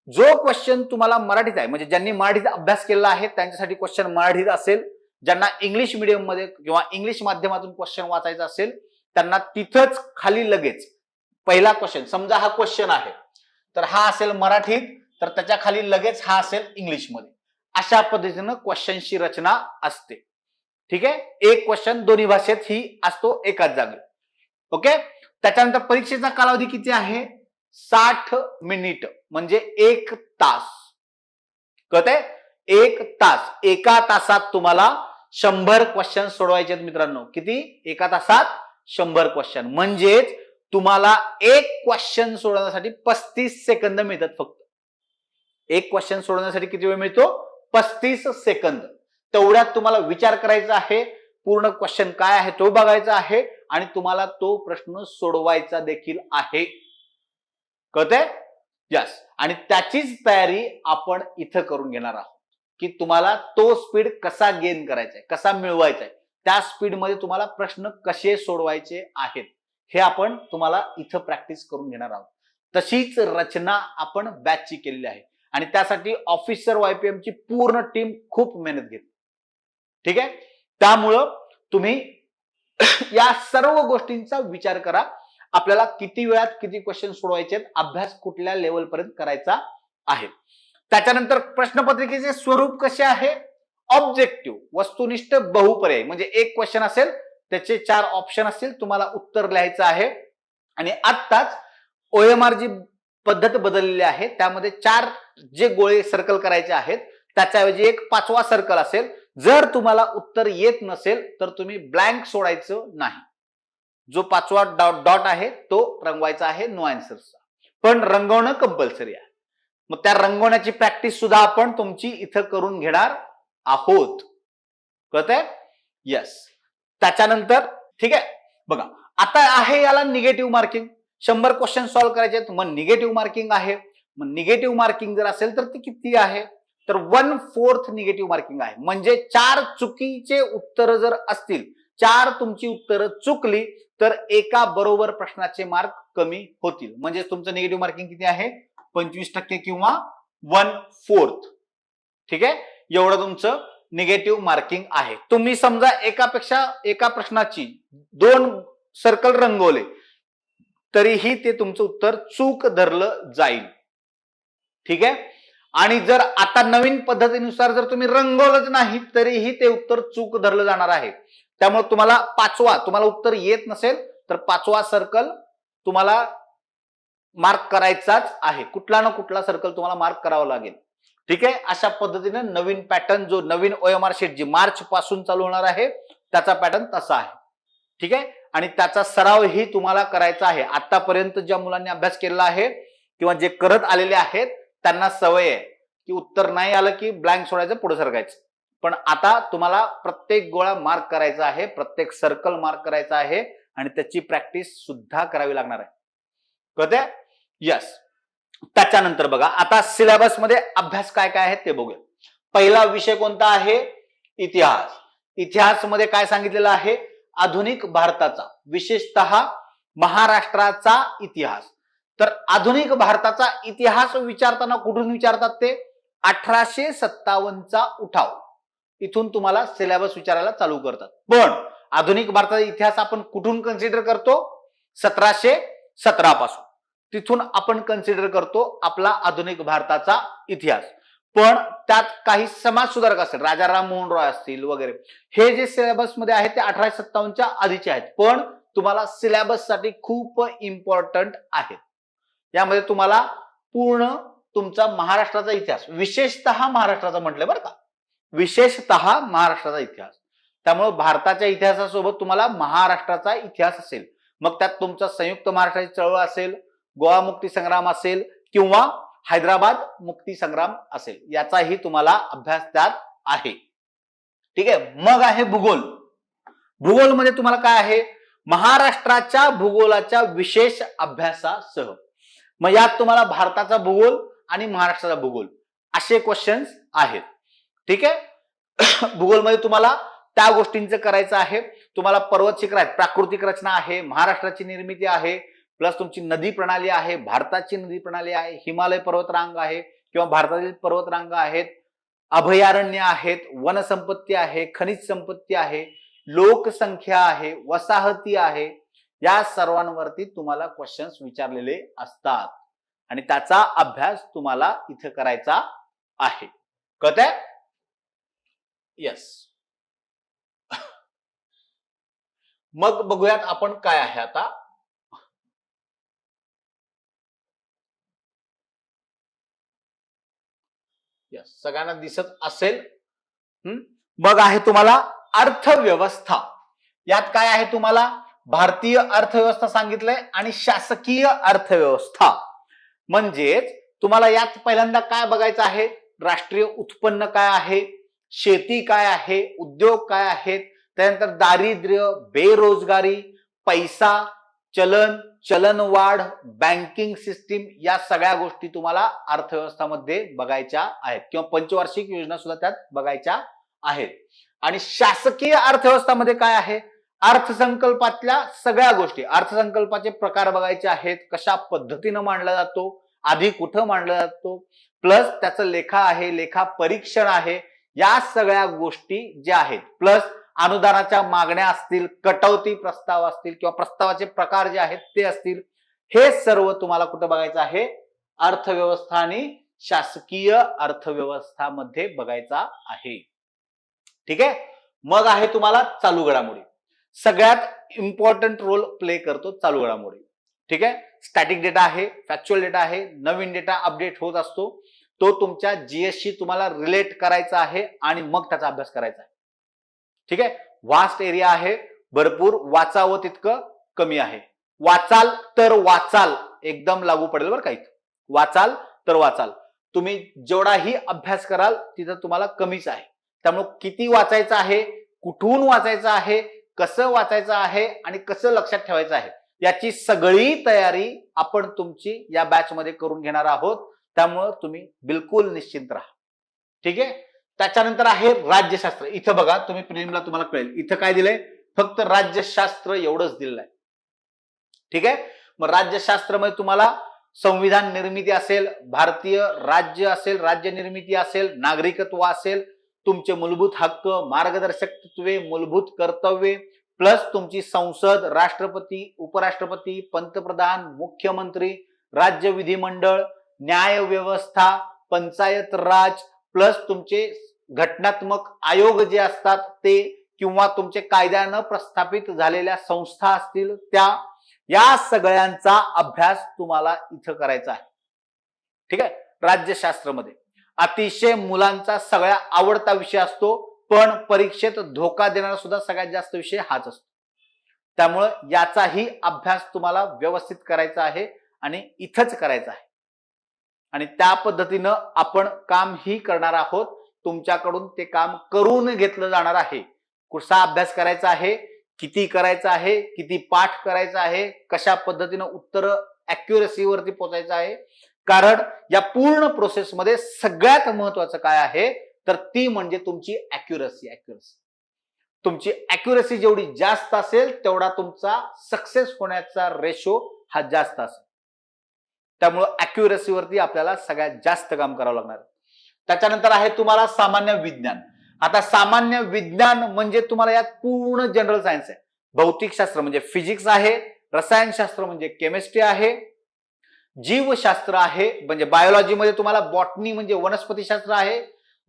जो क्वेश्चन तुम्हाला मराठीत आहे, म्हणजे ज्यांनी मराठीचा अभ्यास केला आहे त्यांच्यासाठी क्वेश्चन मराठीत असेल. ज्यांना इंग्लिश मीडियम मध्ये किंवा इंग्लिश माध्यमातून क्वेश्चन वाचायचा असेल त्यांना तिथंच खाली लगेच पहिला क्वेश्चन, समजा हा क्वेश्चन आहे तर हा असेल मराठीत, तर त्याच्या खाली लगेच हा असेल इंग्लिश मध्ये. अशा पद्धतीनं क्वेश्चनची रचना असते. ठीक आहे? एक क्वेश्चन दोन्ही भाषेत ही असतो एकाच जागी. ओके. त्याच्यानंतर परीक्षेचा कालावधी किती आहे, 60 मिनिट म्हणजे 1 तास. कळतंय? 1 तास. एका तासात तुम्हाला 100 क्वेश्चन सोडवायचे आहेत मित्रांनो. किती? एका तासात 100 क्वेश्चन. म्हणजेच तुम्हाला एक क्वेश्चन सोडवण्यासाठी 35 सेकंद मिळतात फक्त. एक क्वेश्चन सोडवण्यासाठी किती वेळ मिळतो, 35 सेकंद. तेवढ्यात तुम्हाला विचार करायचा आहे, पूर्ण क्वेश्चन काय आहे तो बघायचा आहे आणि तुम्हाला तो प्रश्न सोडवायचा देखील आहे. कळतंय? यस. आणि त्याचीच तयारी आपण इथं करून घेणार आहोत की तुम्हाला तो स्पीड कसा गेन करायचा आहे, कसा मिळवायचा आहे, त्या स्पीड मध्ये तुम्हाला प्रश्न कसे सोडवायचे आहेत हे आपण तुम्हाला इथं प्रॅक्टिस करून घेणार आहोत. तशीच रचना आपण बॅचची केलेली आहे आणि त्यासाठी ऑफिसर YPM ची पूर्ण टीम खूप मेहनत घेते. ठीक आहे? त्यामुळं तुम्ही या सर्व गोष्टींचा विचार करा. आपल्याला किती वेळात किती क्वेश्चन सोडवायचे आहेत, अभ्यास कुठल्या लेवल पर्यंत करायचा आहे. त्याच्यानंतर प्रश्नपत्रिकेचे स्वरूप कसे आहे, ऑब्जेक्टिव्ह, वस्तुनिष्ठ, बहुपर्यायी. म्हणजे एक क्वेश्चन असेल त्याचे 4 ऑप्शन असतील, तुम्हाला उत्तर लिहायचं आहे. आणि आत्ताच OMR जी पद्धत बदललेली आहे त्यामध्ये 4 जे गोळे सर्कल करायचे आहेत त्याच्याऐवजी एक 5वा सर्कल असेल. जर तुम्हाला उत्तर येत नसेल तर तुम्ही ब्लँक सोडायचं नाही. जो 5वा डॉट आहे तो रंगवायचा आहे नो आन्सरचा, पण रंगवणं कंपल्सरी आहे. मग त्या रंगवण्याची प्रॅक्टिस सुद्धा आपण तुमची इथं करून घेणार आहोत. कळतंय? येस. त्याच्यानंतर ठीक आहे बघा, आता आहे याला निगेटिव्ह मार्किंग. 100 क्वेश्चन सॉल्व्ह करायचे आहेत, मग निगेटिव्ह मार्किंग आहे. मग निगेटिव्ह मार्किंग जर असेल तर ती किती आहे, तर 1/4 निगेटिव्ह मार्किंग आहे. म्हणजे 4 चुकीचे उत्तर जर असतील, 4 तुमची उत्तरं चुकली तर एका बरोबर प्रश्नाचे मार्क कमी होतील. म्हणजे तुमचं निगेटिव्ह मार्किंग किती आहे, 25% किंवा 1/4. ठीक आहे, एवढं तुमचं निगेटिव्ह मार्किंग आहे. तुम्ही समजा एका प्रश्नाची 2 सर्कल रंगवले तरीही ते तुमचं उत्तर चूक धरलं जाईल. ठीक आहे. आणि जर आता नवीन पद्धतीनुसार जर तुम्ही रंगवलंच नाही तरीही ते उत्तर चूक धरलं जाणार आहे. त्यामुळे तुम्हाला उत्तर येत नसेल तर 5वा सर्कल तुम्हाला मार्क करायचाच आहे. कुठला ना कुठला सर्कल तुम्हाला मार्क करावा लागेल. ठीक आहे, अशा पद्धतीने नवीन पॅटर्न, जो नवीन OMR शीट जी मार्च पासून चालू होणार आहे त्याचा पॅटर्न तसा आहे. ठीक आहे, आणि त्याचा सरावही तुम्हाला करायचा आहे. आतापर्यंत ज्या मुलांनी अभ्यास केलेला आहे किंवा जे करत आलेले आहेत त्यांना सवय आहे की उत्तर नाही आलं की ब्लँक सोडायचं, पुढे सरकायचं. पण आता तुम्हाला प्रत्येक गोळा मार्क करायचा आहे, प्रत्येक सर्कल मार्क करायचा आहे आणि त्याची प्रॅक्टिस सुद्धा करावी लागणार आहे. कळतंय? यस. त्याच्यानंतर बघा, आता सिलेबस मध्ये अभ्यास काय काय आहे ते बघूया. पहिला विषय कोणता आहे, इतिहास. इतिहास मध्ये काय सांगितलेलं आहे, आधुनिक भारताचा, विशेषतः महाराष्ट्राचा इतिहास. तर आधुनिक भारताचा इतिहास विचारताना कुठून विचारतात ते, 1857चा उठाव इथून तुम्हाला सिलेबस विचारायला चालू करतात. पण आधुनिक भारताचा इतिहास आपण कुठून कन्सिडर करतो, 1717 पासून तिथून आपण कन्सिडर करतो आपला आधुनिक भारताचा इतिहास. पण त्यात काही समाज सुधारक असतील, राजा राममोहन रॉय असतील वगैरे, हे जे सिलेबस मध्ये आहेत ते 1857च्या आधीचे आहेत. पण तुम्हाला सिलेबस साठी खूप इम्पॉर्टंट आहेत. यामध्ये तुम्हाला पूर्ण तुमचा महाराष्ट्राचा इतिहास, विशेषतः महाराष्ट्राचा म्हटलं बरं का, विशेषतः महाराष्ट्राचा इतिहास. त्यामुळे भारताच्या इतिहासासोबत तुम्हाला महाराष्ट्राचा इतिहास असेल. मग त्यात तुमचा संयुक्त महाराष्ट्राची चळवळ असेल, गोवा मुक्ती संग्राम असेल किंवा हैदराबाद मुक्ती संग्राम असेल, याचाही तुम्हाला अभ्यास त्यात आहे. ठीक आहे. मग आहे भूगोल. भूगोलमध्ये तुम्हाला काय आहे, महाराष्ट्राच्या भूगोलाच्या विशेष अभ्यासासह. मग यात तुम्हाला भारताचा भूगोल आणि महाराष्ट्राचा भूगोल असे क्वेश्चन्स आहेत. ठीक आहे. भूगोलमध्ये तुम्हाला त्या गोष्टींचं करायचं आहे. तुम्हाला पर्वत शिखर आहेत, प्राकृतिक रचना आहे, महाराष्ट्राची निर्मिती आहे, प्लस तुमची नदी प्रणाली आहे, भारताची नदी प्रणाली आहे, हिमालय पर्वतरांग आहे किंवा भारतातील पर्वतरांग आहेत, अभयारण्य आहेत, वनसंपत्ती आहे, खनिज संपत्ती आहे, लोकसंख्या आहे, वसाहती आहे. या सर्वांवरती तुम्हाला क्वेश्चन्स विचारलेले असतात आणि त्याचा अभ्यास तुम्हाला इथे करायचा आहे. कळतंय? यस. मग बघूयात आपण काय आहे आता. यस, सगळ्यांना दिसत असेल. मग आहे तुम्हाला अर्थव्यवस्था. यात काय आहे, तुम्हाला भारतीय अर्थव्यवस्था सांगितलंय आणि शासकीय अर्थव्यवस्था. म्हणजेच तुम्हाला यात पहिल्यांदा काय बघायचं आहे, राष्ट्रीय उत्पन्न काय आहे, शेती काय आहे, उद्योग काय आहेत, त्यानंतर दारिद्र्य, बेरोजगारी, पैसा, चलनवाढ, बँकिंग सिस्टीम, या सगळ्या गोष्टी तुम्हाला अर्थव्यवस्थामध्ये बघायच्या आहेत किंवा पंचवार्षिक योजना सुद्धा त्यात बघायच्या आहेत. आणि शासकीय अर्थव्यवस्थामध्ये काय आहे, अर्थसंकल्पातल्या सगळ्या गोष्टी, अर्थसंकल्पाचे प्रकार बघायचे आहेत, कशा पद्धतीनं मांडला जातो, आधी कुठं मांडला जातो, प्लस त्याचं लेखा आहे, लेखा परीक्षण आहे, या सगळ्या गोष्टी ज्या आहेत, प्लस अनुदानाच्या मागण्या असतील, कटौती प्रस्ताव असतील किंवा प्रस्तावाचे प्रकार जे आहेत ते असतील, हे सर्व तुम्हाला कुठं बघायचं आहे, अर्थव्यवस्था आणि शासकीय अर्थव्यवस्थामध्ये बघायचा आहे. ठीक आहे. मग आहे तुम्हाला चालू घडामोडी. सगळ्यात इम्पॉर्टंट रोल प्ले करतो चालू घडामोडी. ठीक आहे, स्टॅटिक डेटा आहे, फॅक्च्युअल डेटा आहे, नवीन डेटा अपडेट होत असतो, तो तुमच्या जीएसशी तुम्हाला रिलेट करायचा आहे आणि मग त्याचा अभ्यास करायचा आहे. ठीक आहे, वास्ट एरिया आहे, भरपूर वाचावं तितकं कमी आहे. वाचाल तर वाचाल एकदम लागू पडेल बरं काही. वाचाल तर वाचाल, तुम्ही जेवढाही अभ्यास कराल तिथं तुम्हाला कमीच आहे. त्यामुळे किती वाचायचं आहे, कुठून वाचायचं आहे, कसं वाचायचं आहे आणि कसं लक्षात ठेवायचं आहे, याची सगळी तयारी आपण तुमची या बॅच मध्ये करून घेणार आहोत. त्यामुळे तुम्ही बिलकुल निश्चिंत राहा. ठीक आहे, त्याच्यानंतर आहे राज्यशास्त्र. इथं बघा, तुम्ही प्रिलिमला तुम्हाला कळेल, इथं काय दिलंय, फक्त राज्यशास्त्र एवढंच दिलेलं आहे. ठीक आहे, मग राज्यशास्त्रामध्ये तुम्हाला संविधान निर्मिती असेल, भारतीय राज्य असेल, राज्य निर्मिती असेल, नागरिकत्व असेल, तुमचे मूलभूत हक्क, मार्गदर्शक तत्वे, मूलभूत कर्तव्ये, प्लस तुमची संसद, राष्ट्रपती, उपराष्ट्रपती, पंतप्रधान, मुख्यमंत्री, राज्य विधिमंडळ, न्याय व्यवस्था, पंचायत राज, प्लस तुमचे घटनात्मक आयोग जे असतात ते, किंवा तुमचे कायद्यानं प्रस्थापित झालेल्या संस्था असतील त्या, या सगळ्यांचा अभ्यास तुम्हाला इथं करायचा आहे. ठीक आहे, राज्यशास्त्रामध्ये अतिशय मुलांचा सगळ्यात आवडता विषय असतो, पण परीक्षेत धोका देणारा सुद्धा सगळ्यात जास्त विषय हाच असतो. त्यामुळे याचाही अभ्यास तुम्हाला व्यवस्थित करायचा आहे आणि इथंच करायचा आहे आणि त्या पद्धतीनं आपण काम ही करणार आहोत. तुमच्याकडून ते काम करून घेतलं जाणार आहे. कसा अभ्यास करायचा आहे, किती करायचा आहे, किती पाठ करायचा आहे, कशा पद्धतीनं उत्तर अॅक्युरसीवरती पोहोचायचं आहे. कारण या पूर्ण प्रोसेसमध्ये सगळ्यात महत्वाचं काय आहे तर ती म्हणजे तुमची अॅक्युरसी. तुमची अॅक्युरसी जेवढी जास्त असेल तेवढा तुमचा सक्सेस होण्याचा रेशो हा जास्त असेल. त्यामुळे अॅक्युरसीवरती आपल्याला सगळ्यात जास्त काम करावं लागणार. त्याच्यानंतर आहे तुम्हाला सामान्य विज्ञान. आता सामान्य विज्ञान म्हणजे तुम्हाला यात पूर्ण जनरल सायन्स आहे. भौतिकशास्त्र म्हणजे फिजिक्स आहे, रसायनशास्त्र म्हणजे केमिस्ट्री आहे, जीवशास्त्र आहे म्हणजे बायोलॉजी मध्ये तुम्हाला बॉटनी म्हणजे वनस्पतीशास्त्र आहे,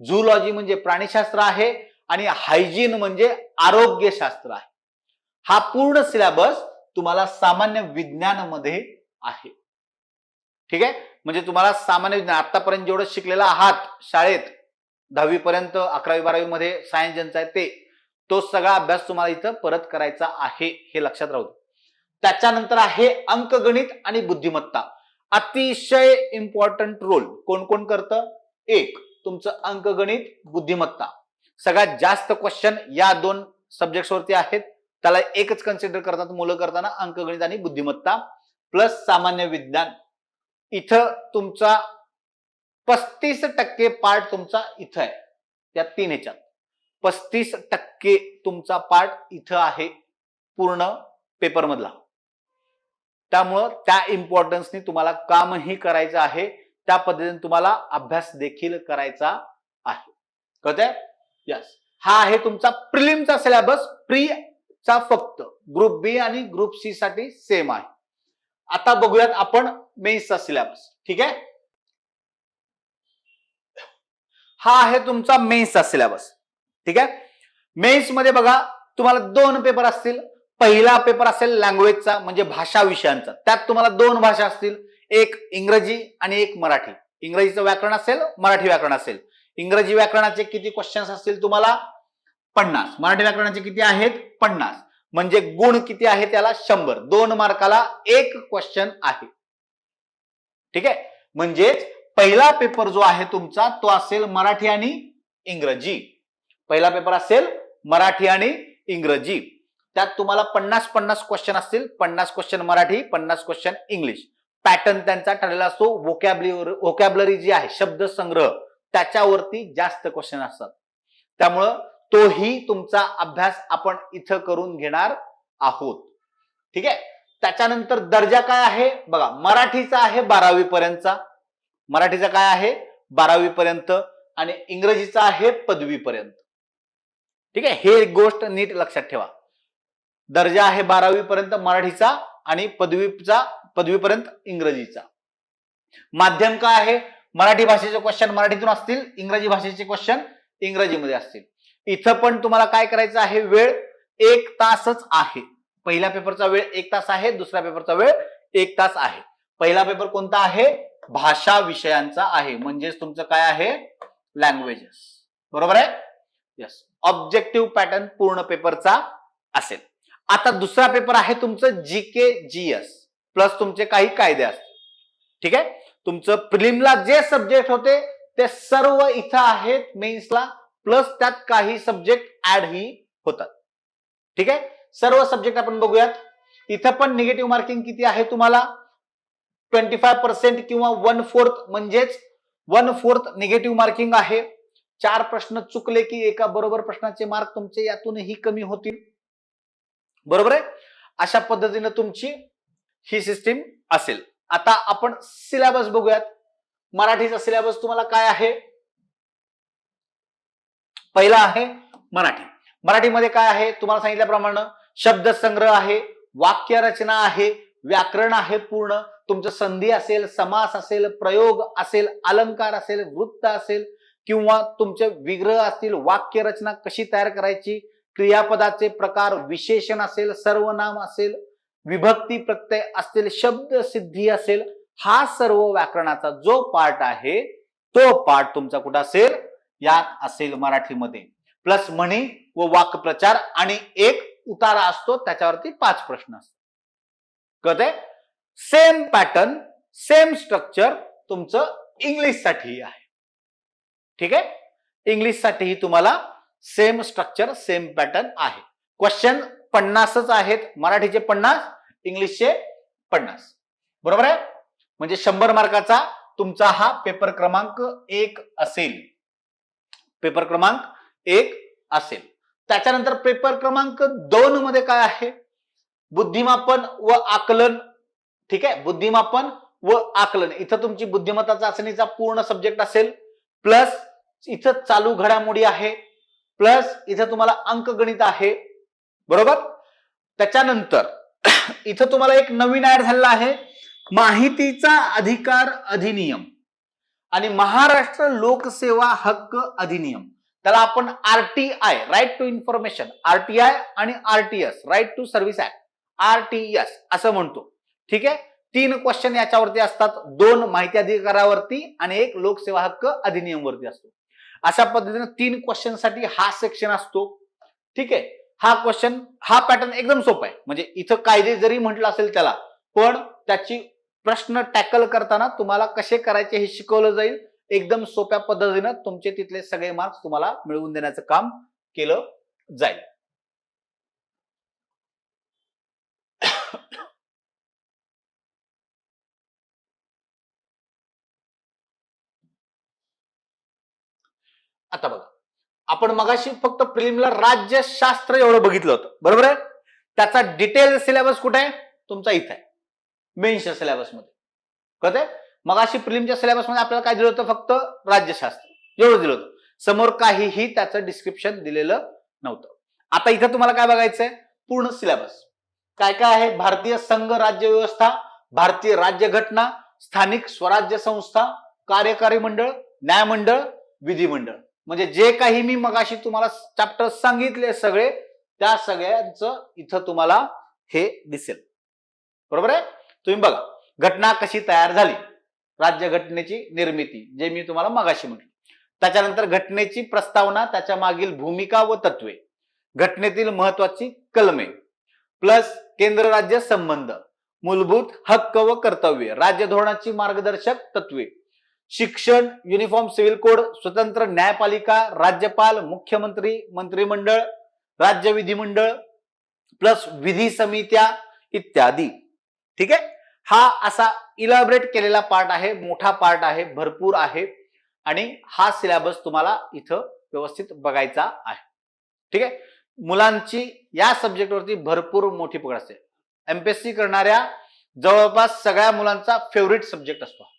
झूलॉजी म्हणजे प्राणीशास्त्र आहे आणि हायजीन म्हणजे आरोग्यशास्त्र आहे. हा पूर्ण सिलेबस तुम्हाला सामान्य विज्ञानामध्ये आहे. ठीक आहे, म्हणजे तुम्हाला सामान्य विज्ञान आतापर्यंत जेवढं शिकलेलं आहात शाळेत 10वी पर्यंत, 11वी 12वी मध्ये सायन्स ज्यांचा आहे ते, तो सगळा अभ्यास तुम्हाला इथं परत करायचा आहे, हे लक्षात राहू. त्याच्यानंतर आहे अंकगणित आणि बुद्धिमत्ता. अतिशय इम्पॉर्टंट रोल कोण कोण करतं, एक तुमचं अंकगणित, बुद्धिमत्ता. सगळ्यात जास्त क्वेश्चन या दोन सब्जेक्ट्स वरती आहेत. त्याला एकच कन्सिडर करतात मुलं करताना, अंकगणित आणि बुद्धिमत्ता प्लस सामान्य विज्ञान. इथं तुमचा 35% पार्ट तुमचा इथं आहे. त्या तीन ह्याच्यात 35% तुमचा पार्ट इथं आहे पूर्ण पेपर मधला. त्यामुळं त्या इम्पॉर्टन्सनी तुम्हाला कामही करायचं आहे, त्या पद्धतीने तुम्हाला अभ्यास देखील करायचा आहे. कळतंय? यस, हा आहे तुमचा प्रिलिमचा सिलेबस. प्रीचा फक्त ग्रुप बी आणि ग्रुप सी साठी सेम आहे. आता बघूयात आपण मेन्सचा सिलेबस. ठीक आहे, हा आहे तुमचा मेन्सचा सिलेबस. ठीक आहे, मेन्स मध्ये बघा तुम्हाला दोन पेपर असतील. पहिला पेपर असेल लँग्वेजचा म्हणजे भाषा विषयांचा. त्यात तुम्हाला दोन भाषा असतील, एक इंग्रजी आणि एक मराठी. इंग्रजीचं व्याकरण असेल, मराठी व्याकरण असेल. इंग्रजी व्याकरणाचे किती क्वेश्चन्स असतील तुम्हाला 50. मराठी व्याकरणाचे किती आहेत 50. म्हणजे गुण किती आहे त्याला 100. 2 मार्काला एक क्वेश्चन आहे. ठीक आहे, म्हणजेच पहिला पेपर जो आहे तुमचा तो असेल मराठी आणि इंग्रजी. पहिला पेपर असेल मराठी आणि इंग्रजी. त्यात तुम्हाला 50 क्वेश्चन असतील. 50 question Marathi, 50 question English. Pattern त्यांचा ठरलेला असतो. व्होकॅब्युलरी जी आहे, शब्द संग्रह, त्याच्यावरती जास्त क्वेश्चन असतात. त्यामुळं तोही तुमचा अभ्यास आपण इथं करून घेणार आहोत. ठीक आहे, त्याच्यानंतर दर्जा काय आहे बघा. मराठीचा आहे 12वी पर्यंतचा. मराठीचा काय आहे 12वी पर्यंत आणि इंग्रजीचा आहे पदवी पर्यंत. ठीक आहे, हे गोष्ट नीट लक्षात ठेवा. दर्जा आहे 12वी पर्यंत मराठीचा आणि पदवीपर्यंत इंग्रजीचा. माध्यम काय आहे, मराठी भाषेचे क्वेश्चन मराठीतून असतील, इंग्रजी भाषेचे क्वेश्चन इंग्रजीमध्ये असतील. इथं पण तुम्हाला काय करायचं आहे, वेळ 1 तासच आहे. पहिल्या पेपरचा वेळ 1 तास आहे, दुसऱ्या पेपरचा वेळ 1 तास आहे. पहिला पेपर कोणता आहे? भाषा विषयांचा आहे, म्हणजेच तुमचं काय आहे? लँग्वेजेस. बरोबर आहे? यस. ऑब्जेक्टिव्ह पॅटर्न पूर्ण पेपरचा असेल. आता दुसरा पेपर आहे तुमचं जीके जीएस प्लस तुमचे काही कायदे असतील. ठीक आहे? तुमचं प्रिलिमला जे सब्जेक्ट होते ते सर्व इथं आहेत मेन्सला, प्लस त्यात काही सब्जेक्ट ऍड ही होतात. ठीक आहे? सर्व सब्जेक्ट आपण बघूयात. इथं पण निगेटिव्ह मार्किंग किती आहे तुम्हाला? 25% किंवा 1/4 म्हणजेच 1/4 निगेटिव्ह मार्किंग आहे. 4 प्रश्न चुकले की एका बरोबर प्रश्नाचे मार्क तुमचे यातूनही कमी होतील. बरोबर आहे? अशा पद्धतीने तुमची ही सिस्टीम असेल. आता आपण सिलेबस बघूयात. मराठीचा सिलेबस तुम्हाला काय आहे? पहिला आहे मराठी. मराठीमध्ये काय आहे? तुम्हाला सांगितल्याप्रमाणे शब्दसंग्रह आहे, वाक्य रचना आहे, व्याकरण आहे पूर्ण, तुमचं संधी असेल, समास असेल, प्रयोग असेल, अलंकार असेल, वृत्त असेल किंवा तुमचे विग्रह असतील, वाक्य रचना कशी तयार करायची, क्रियापदाचे प्रकार, विशेषण असेल, सर्वनाम असेल, विभक्ती प्रत्यय असतील, शब्द सिद्धी असेल, हा सर्व व्याकरणाचा जो पार्ट आहे तो पार्ट तुमचा कुठं असेल? यात असेल मराठीमध्ये. प्लस म्हणी व वाक्प्रचार आणि एक उतारा असतो, त्याच्यावरती 5 प्रश्न असतात. कळतंय? सेम पॅटर्न, सेम स्ट्रक्चर तुमचं इंग्लिश साठी आहे. ठीक आहे? इंग्लिश साठीही तुम्हाला सेम स्ट्रक्चर, सेम पॅटर्न आहे. क्वेश्चन 50च आहेत. मराठीचे 50, इंग्लिशचे 50. बरोबर आहे? म्हणजे 100 मार्काचा तुमचा हा पेपर क्रमांक 1 असेल. पेपर क्रमांक 1 असेल. त्याच्यानंतर पेपर क्रमांक 2 मध्ये काय आहे? बुद्धिमापन व आकलन. ठीक आहे? बुद्धिमापन व आकलन. इथं तुमची बुद्धिमत्ता चाचणीचा पूर्ण सब्जेक्ट असेल, प्लस इथं चालू घडामोडी आहे, प्लस इथं तुम्हाला अंकगणित आहे. बरोबर? त्याच्यानंतर इथं तुम्हाला एक नवीन ऍड झालेला आहे, माहितीचा अधिकार अधिनियम आणि महाराष्ट्र लोकसेवा हक्क अधिनियम. त्याला आपण RTI, right to information, RTI आणि RTS, right to service act, RTS असं म्हणतो. ठीक आहे? 3 क्वेश्चन याच्यावरती असतात, 2 माहिती अधिकारावरती आणि 1 लोकसेवा हक्क अधिनियम वरती असतो. अशा पद्धतीने 3 क्वेश्चन साठी हा सेक्शन असतो. ठीक आहे? हा क्वेश्चन, हा पॅटर्न एकदम सोपा आहे. म्हणजे इथं कायदे जरी म्हटलं असेल त्याला, पण त्याची प्रश्न टॅकल करताना तुम्हाला कसे करायचे हे शिकवलं जाईल. एकदम सोप्या पद्धतीने तुमचे तिथले सगळे मार्क्स तुम्हाला मिळवून देण्याचं काम केलं जाईल. आता बघा, आपण मगाशी फक्त प्रिलिमला राज्यशास्त्र एवढं बघितलं होतं. बरोबर आहे? त्याचा डिटेल सिलेबस कुठे आहे? तुमचा इथं आहे, मेन्सच्या सिलेबस मध्ये. कळतंय? मगाशी प्रिलिमच्या सिलेबस मध्ये आपल्याला काय दिलं होतं? फक्त राज्यशास्त्र एवढं दिलं होतं. समोर काहीही त्याचं डिस्क्रिप्शन दिलेलं नव्हतं. आता इथं तुम्हाला काय बघायचंय? पूर्ण सिलेबस. काय काय आहे? भारतीय संघ राज्य व्यवस्था, भारतीय राज्यघटना, स्थानिक स्वराज्य संस्था, कार्यकारी मंडळ, न्यायमंडळ, विधिमंडळ. म्हणजे जे काही मी मगाशी तुम्हाला चॅप्टर सांगितले सगळे, त्या सगळ्यांचं इथं तुम्हाला हे दिसेल. बरोबर आहे? तुम्ही बघा, घटना कशी तयार झाली, राज्यघटनेची निर्मिती, जे मी तुम्हाला मगाशी म्हटलं. त्याच्यानंतर घटनेची प्रस्तावना, त्याच्या मागील भूमिका व तत्वे, घटनेतील महत्वाची कलमे, प्लस केंद्र राज्य संबंध, मूलभूत हक्क व कर्तव्य, राज्य धोरणाची मार्गदर्शक तत्वे, शिक्षण, युनिफॉर्म सिव्हिल कोड, स्वतंत्र न्यायपालिका, राज्यपाल, मुख्यमंत्री, मंत्रिमंडळ, राज्य विधिमंडळ, प्लस विधी समित्या इत्यादी. ठीक आहे? हा असा इलॅबोरेट केलेला पार्ट आहे, मोठा पार्ट आहे, भरपूर आहे आणि हा सिलेबस तुम्हाला इथं व्यवस्थित बघायचा आहे. ठीक आहे? मुलांची या सब्जेक्टवरती भरपूर मोठी पकड असते. एमपीएससी करणाऱ्या जवळपास सगळ्या मुलांचा फेवरेट सब्जेक्ट असतो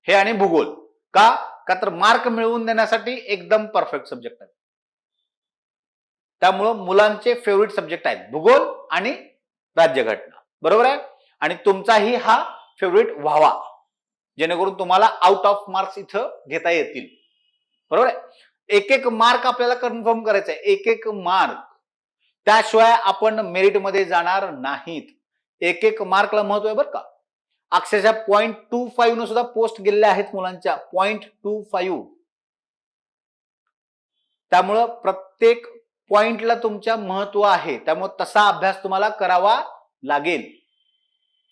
हे, आणि भूगोल. का? का तर मार्क मिळवून देण्यासाठी एकदम परफेक्ट सब्जेक्ट आहे. त्यामुळं मुलांचे फेवरेट सब्जेक्ट आहेत भूगोल आणि राज्यघटना. बरोबर आहे? आणि तुमचाही हा फेवरेट व्हावा, जेणेकरून तुम्हाला आउट ऑफ मार्क्स इथं घेता येतील. बरोबर आहे? एक एक मार्क आपल्याला कन्फर्म करायचा आहे, एक एक मार्क. त्याशिवाय आपण मेरिट मध्ये जाणार नाहीत. एक एक मार्कला महत्व आहे बरं का. अक्षरशः 0.25 न सुद्धा पोस्ट गेलेल्या आहेत मुलांच्या 0.25. त्यामुळं प्रत्येक पॉइंटला तुमच्या महत्व आहे. त्यामुळे तसा अभ्यास तुम्हाला करावा लागेल.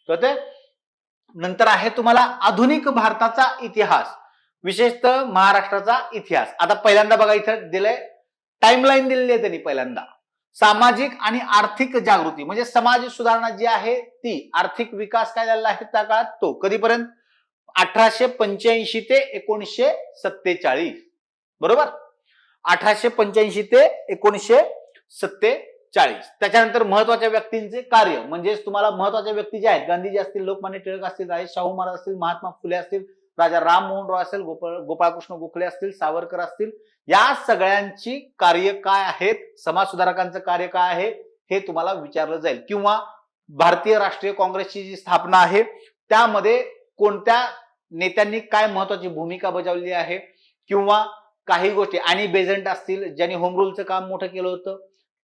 कळतंय? नंतर आहे तुम्हाला आधुनिक भारताचा इतिहास, विशेषतः महाराष्ट्राचा इतिहास. आता पहिल्यांदा बघा इथं दिलंय, टाइमलाईन दिलेली आहे त्यांनी. पहिल्यांदा सामाजिक आणि आर्थिक जागृती म्हणजे समाज सुधारणा जी आहे ती, आर्थिक विकास काय झालेला आहे त्या काळात तो कधीपर्यंत 1885 ते 1947. बरोबर, 1885 ते 1947. त्याच्यानंतर महत्वाच्या व्यक्तींचे कार्य म्हणजे तुम्हाला महत्वाच्या व्यक्ती जे आहेत, गांधीजी असतील, लोकमान्य टिळक असतील, राजे शाहू महाराज असतील, महात्मा फुले असतील, राजा राममोहन रॉय असेल, गोपाळकृष्ण गोखले असतील, सावरकर असतील, या सगळ्यांची कार्य काय आहेत, समाज सुधारकांचं कार्य काय आहे हे तुम्हाला विचारलं जाईल. किंवा भारतीय राष्ट्रीय काँग्रेसची जी स्थापना आहे त्यामध्ये कोणत्या नेत्यांनी काय महत्वाची भूमिका बजावली आहे, किंवा काही गोष्टी आणि बेझंट असतील ज्यांनी होम रूलचं काम मोठं केलं होतं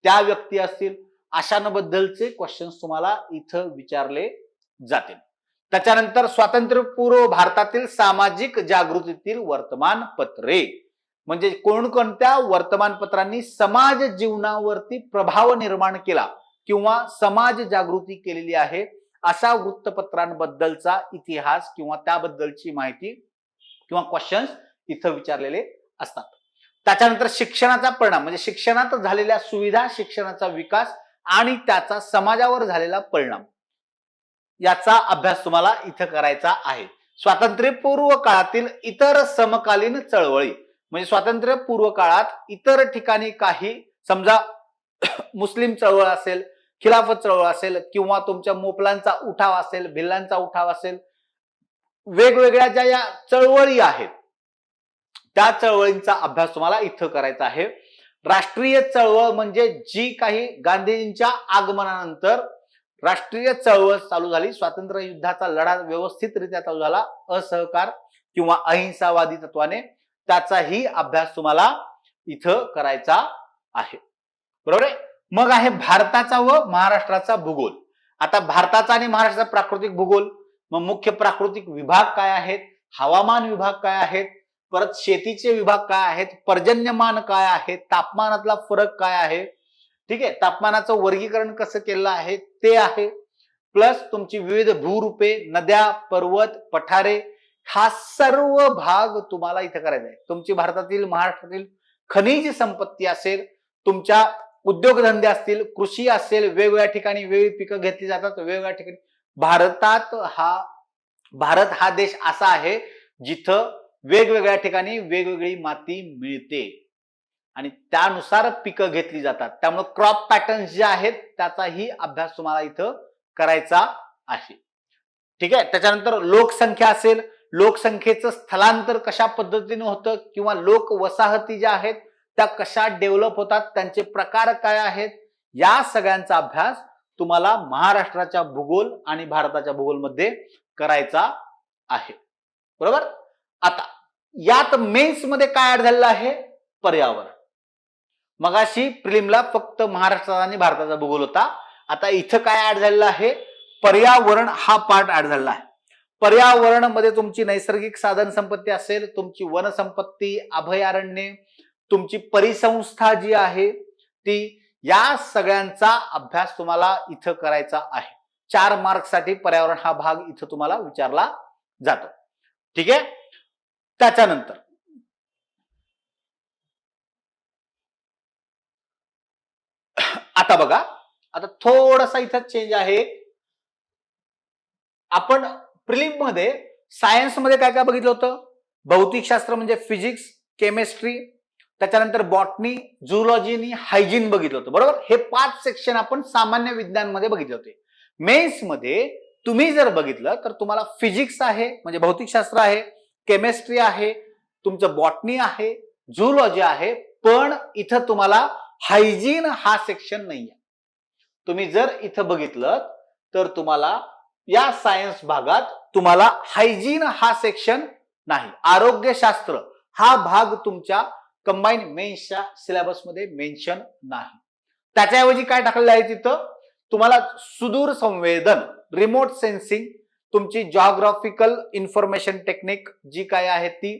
त्या व्यक्ती असतील, अशांबद्दलचे क्वेश्चन्स तुम्हाला इथं विचारले जातील. त्याच्यानंतर स्वातंत्र्यपूर्व भारतातील सामाजिक जागृतीतील वर्तमानपत्रे म्हणजे कोणकोणत्या वर्तमानपत्रांनी समाज जीवनावरती प्रभाव निर्माण केला किंवा समाज जागृती केलेली आहे, अशा वृत्तपत्रांबद्दलचा इतिहास किंवा त्याबद्दलची माहिती किंवा क्वेश्चन्स इथं विचारलेले असतात. त्याच्यानंतर शिक्षणाचा परिणाम म्हणजे शिक्षणात झालेल्या सुविधा, शिक्षणाचा विकास आणि त्याचा समाजावर झालेला परिणाम, याचा अभ्यास तुम्हाला इथं करायचा आहे. स्वातंत्र्यपूर्व काळातील इतर समकालीन चळवळी म्हणजे स्वातंत्र्यपूर्व काळात इतर ठिकाणी काही, समजा मुस्लिम चळवळ असेल, खिलाफत चळवळ असेल, किंवा तुमच्या मोपलांचा उठाव असेल, भिल्लांचा उठाव असेल, वेगवेगळ्या ज्या या चळवळी आहेत त्या चळवळींचा अभ्यास तुम्हाला इथं करायचा आहे. राष्ट्रीय चळवळ म्हणजे जी काही गांधीजींच्या आगमनानंतर राष्ट्रीय चळवळ चालू झाली, स्वातंत्र्य युद्धाचा लढा व्यवस्थितरित्या चालू झाला, असहकार किंवा अहिंसावादी तत्वाने, त्याचाही अभ्यास तुम्हाला इथं करायचा आहे. बरोबर आहे. मग आहे भारताचा व महाराष्ट्राचा भूगोल. आता भारताचा आणि महाराष्ट्राचा प्राकृतिक भूगोल, मग मुख्य प्राकृतिक विभाग काय आहेत, हवामान विभाग काय आहेत, परत शेतीचे विभाग काय आहेत, पर्जन्यमान काय आहे, तापमानातला फरक काय आहे, ठीक आहे, तापमानाचं वर्गीकरण कसं केलं आहे ते आहे, प्लस तुमची विविध भूरूपे, नद्या, पर्वत, पठारे, हा सर्व भाग तुम्हाला इथं करायचा आहे. तुमची भारतातील, महाराष्ट्रातील खनिज संपत्ती असेल, तुमच्या उद्योगधंदे असतील, कृषी असेल, वेगवेगळ्या ठिकाणी वेगवेगळी पिकं घेतली जातात, वेगवेगळ्या ठिकाणी भारत हा देश असा आहे जिथं वेगवेगळ्या ठिकाणी वेगवेगळी माती मिळते आणि त्यानुसार पिकं घेतली जातात. त्यामुळे क्रॉप पॅटर्न्स जे आहेत त्याचाही अभ्यास तुम्हाला इथं करायचा आहे. ठीक आहे. त्याच्यानंतर लोकसंख्या असेल, लोकसंख्येचं स्थलांतर कशा पद्धतीने होतं किंवा लोक वसाहती ज्या आहेत त्या कशा डेव्हलप होतात, त्यांचे प्रकार काय आहेत, या सगळ्यांचा अभ्यास तुम्हाला महाराष्ट्राच्या भूगोल आणि भारताच्या भूगोलमध्ये करायचा आहे. बरोबर. आता यात मेन्स मध्ये काय ऍड झालेलं आहे, पर्यावरण. मगाशी प्रिलिमला फक्त महाराष्ट्राचा आणि भारताचा भूगोल होता, आता इथं काय ऍड झालेलं आहे, पर्यावरण हा पार्ट ऍड झालेला आहे. पर्यावरण मध्ये तुमची नैसर्गिक साधन संपत्ती असेल, तुमची वनसंपत्ती, अभयारण्ये, तुमची परिसंस्था जी आहे ती, या सगळ्यांचा अभ्यास तुम्हाला इथं करायचा आहे. 4 मार्क्ससाठी पर्यावरण हा भाग इथं तुम्हाला विचारला जातो. ठीक आहे. त्याच्यानंतर आता बघा, आता थोडासा इथं चेंज आहे. आपण प्रिलिम मध्ये सायन्स मध्ये काय काय बघितलं होतं, भौतिकशास्त्र म्हणजे फिजिक्स, केमिस्ट्री, त्याच्यानंतर बॉटनी, झूलॉजी आणि हायजीन बघितलं होतं. बरोबर. हे 5 सेक्शन आपण सामान्य विज्ञान मध्ये बघितले होते. मेन्स मध्ये तुम्ही जर बघितलं तर तुम्हाला फिजिक्स आहे म्हणजे भौतिकशास्त्र आहे, केमिस्ट्री आहे, तुमचं बॉटनी आहे, झूलॉजी आहे, पण इथं तुम्हाला हायजीन हा सेक्शन नाहीये. तुम्ही जर इथं बघितलं तर तुम्हाला या सायन्स भागात तुम्हाला हायजीन हा सेक्शन नाही, आरोग्यशास्त्र हा भाग तुमच्या कंबाईन मेन्सच्या सिलेबस मध्ये मेन्शन नाही. त्याच्याऐवजी काय टाकलेलं आहे तिथं, तुम्हाला सुदूर संवेदन, रिमोट सेन्सिंग, तुमची जॉग्राफिकल इन्फॉर्मेशन टेक्निक जी काय आहे ती,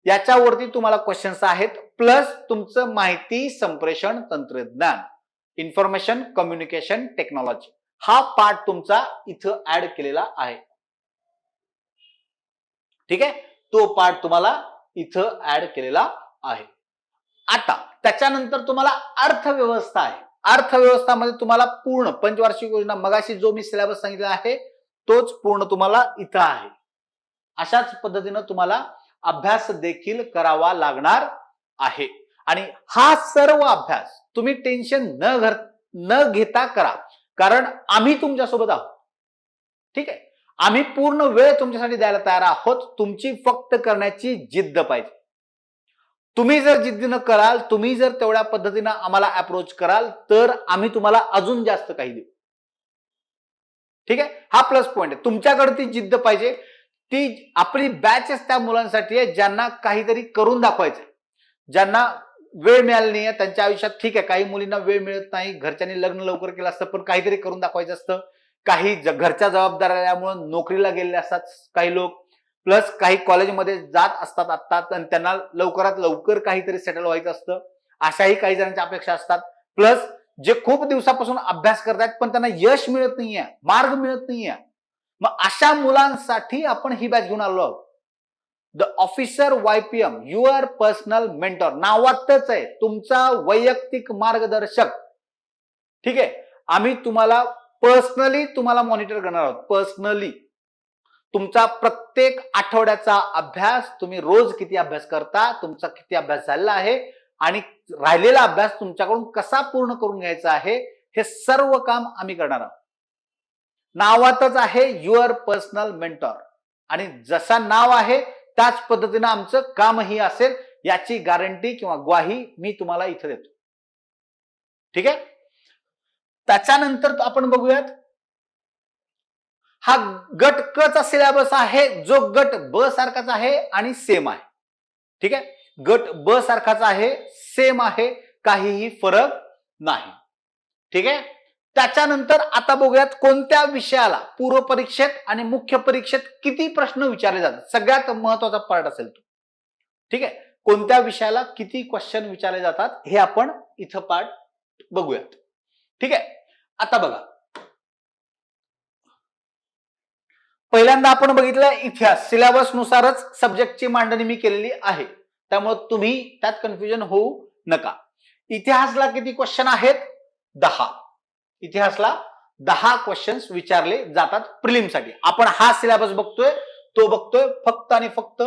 याच्यावरती तुम्हाला क्वेश्चन्स आहेत, प्लस तुमचं माहिती संप्रेषण तंत्रज्ञान, इन्फॉर्मेशन कम्युनिकेशन टेक्नॉलॉजी, हा पार्ट तुमचा इथं ऍड केलेला आहे. ठीक आहे, तो पार्ट तुम्हाला इथं ऍड केलेला आहे. आता त्याच्यानंतर तुम्हाला अर्थव्यवस्था आहे. अर्थव्यवस्थामध्ये तुम्हाला पूर्ण पंचवार्षिक योजना, मगाशी जो मी सिलेबस सांगितला आहे तोच पूर्ण तुम्हाला इथं आहे. अशाच पद्धतीनं तुम्हाला अभ्यास देखील करावा लागणार आहे. आणि हा सर्व अभ्यास तुम्ही टेन्शन न घेता करा, कारण आम्ही तुमच्यासोबत आहोत. ठीक आहे, आम्ही पूर्ण वेळ तुमच्यासाठी द्यायला तयार आहोत. तुमची फक्त करण्याची जिद्द पाहिजे. तुम्ही जर जिद्दीनं कराल, तुम्ही जर तेवढ्या पद्धतीनं आम्हाला अप्रोच कराल, तर आम्ही तुम्हाला अजून जास्त काही देऊ. ठीक आहे, हा प्लस पॉइंट आहे. तुमच्याकडे ती जिद्द पाहिजे. ती आपली बॅचच त्या मुलांसाठी आहे ज्यांना काहीतरी करून दाखवायचंय, ज्यांना वेळ मिळाली नाहीये त्यांच्या आयुष्यात. ठीक आहे, काही मुलींना वेळ मिळत नाही, घरच्यांनी लग्न लवकर केलं असतं, पण काहीतरी करून दाखवायचं असतं. काही घरच्या जबाबदाऱ्यामुळे नोकरीला गेलेले असतात काही लोक, प्लस काही कॉलेजमध्ये जात असतात आता, आणि त्यांना लवकरात लवकर काहीतरी सेटल व्हायचं असतं, अशाही काही जणांच्या अपेक्षा असतात. प्लस जे खूप दिवसापासून अभ्यास करतायत पण त्यांना यश मिळत नाहीये, मार्ग मिळत नाहीये, मग अशा मुलांसाठी आपण ही बॅच घेऊन आलो आहोत. The officer YPM, your personal mentor. नावातच आहे, तुमचा वैयक्तिक मार्गदर्शक. ठीक आहे, आम्ही तुम्हाला पर्सनली मॉनिटर करणार आहोत. पर्सनली तुमचा प्रत्येक आठवड्याचा अभ्यास, तुम्ही रोज किती अभ्यास करता, तुमचा किती अभ्यास झालेला आहे आणि राहिलेला अभ्यास तुमच्याकडून कसा पूर्ण करून घ्यायचा आहे, हे सर्व काम आम्ही करणार आहोत. नावातच आहे युअर पर्सनल मेंटॉर, आणि जसा नाव आहे त्याच पद्धतीनं आमचं कामही असेल, याची गॅरंटी किंवा ग्वाही मी तुम्हाला इथे देतो. ठीक आहे, त्याच्यानंतर आपण बघूयात, हा गट क चा सिलेबस आहे, जो गट ब सारखाच आहे आणि सेम आहे. ठीक आहे, गट ब सारखाच आहे, सेम आहे, काहीही फरक नाही. ठीक आहे, त्याच्यानंतर आता बघूयात कोणत्या विषयाला पूर्व परीक्षेत आणि मुख्य परीक्षेत किती प्रश्न विचारले जातात. सगळ्यात महत्वाचा पार्ट असेल तो. ठीक आहे, कोणत्या विषयाला किती क्वेश्चन विचारले जातात हे आपण इथं पार्ट बघूयात. ठीक आहे, आता बघा, पहिल्यांदा आपण बघितलं इतिहास. सिलेबस नुसारच सब्जेक्टची मांडणी मी केलेली आहे, त्यामुळे तुम्ही त्यात कन्फ्युजन होऊ नका. इतिहासला किती क्वेश्चन आहेत? 10. इतिहासला 10 क्वेश्चन्स विचारले जातात प्रिलिमसाठी. आपण हा सिलेबस बघतोय, तो बघतोय फक्त आणि फक्त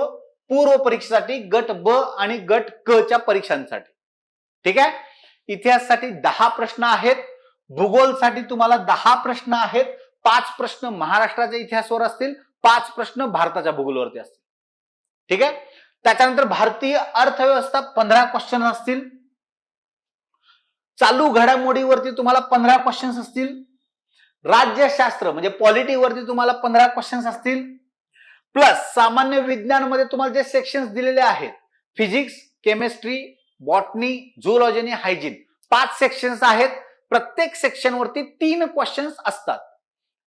पूर्व परीक्षेसाठी, गट ब आणि गट क च्या परीक्षांसाठी. ठीक आहे, इतिहाससाठी 10 प्रश्न आहेत, भूगोलसाठी तुम्हाला 10 प्रश्न आहेत. 5 प्रश्न महाराष्ट्राच्या इतिहासावर असतील, 5 प्रश्न भारताच्या भूगोलावरती असतील. ठीक आहे, त्याच्यानंतर भारतीय अर्थव्यवस्था 15 क्वेश्चन असतील. चालू घडामोडीवरती तुम्हाला 15 क्वेश्चन्स असतील. राज्यशास्त्र म्हणजे पॉलिटीवरती तुम्हाला 15 क्वेश्चन्स असतील. प्लस सामान्य विज्ञानमध्ये तुम्हाला जे सेक्शन्स दिलेले आहेत, फिजिक्स, केमिस्ट्री, बॉटनी, झूलॉजी आणि हायजीन, 5 सेक्शन्स आहेत. प्रत्येक सेक्शन वरती 3 क्वेश्चन्स असतात.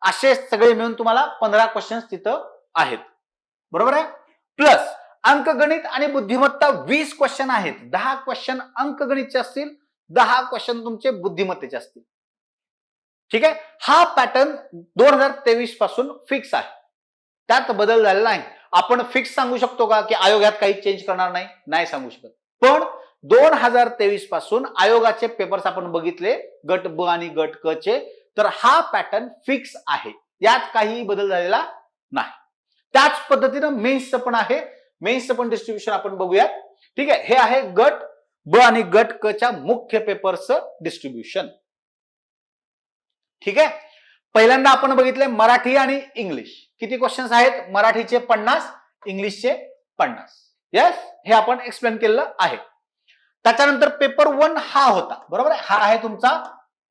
असे सगळे मिळून तुम्हाला 15 क्वेश्चन्स तिथं आहेत. बरोबर आहे. प्लस अंकगणित आणि बुद्धिमत्ता 20 क्वेश्चन आहेत. 10 क्वेश्चन अंकगणितचे असतील, 10 क्वेश्चन तुमचे बुद्धिमत्तेचे असतील. ठीक आहे, हा पॅटर्न 2023 पासून फिक्स आहे, त्यात बदल झालेला नाही. आपण फिक्स सांगू शकतो का की आयोग काही चेंज करणार नाही? नाही सांगू शकत. पण 2023 पासून आयोगाचे पेपर्स आपण बघितले, गट ब आणि गट क चे, तर हा पॅटर्न फिक्स आहे, यात काही बदल झालेला नाही. त्याच पद्धतीनं मेन्सचं पण आहे, मेन्सचं पण डिस्ट्रीब्युशन आपण बघूयात. ठीक आहे, हे आहे गट ब आणि गट क च्या मुख्य पेपरचं डिस्ट्रीब्युशन. ठीक आहे, पहिल्यांदा आपण बघितले मराठी आणि इंग्लिश. किती क्वेश्चन्स आहेत? मराठीचे 50, इंग्लिशचे 50. यस, हे आपण एक्सप्लेन केलेलं आहे. त्याच्यानंतर पेपर 1 हा होता, बरोबर आहे. हा आहे तुमचा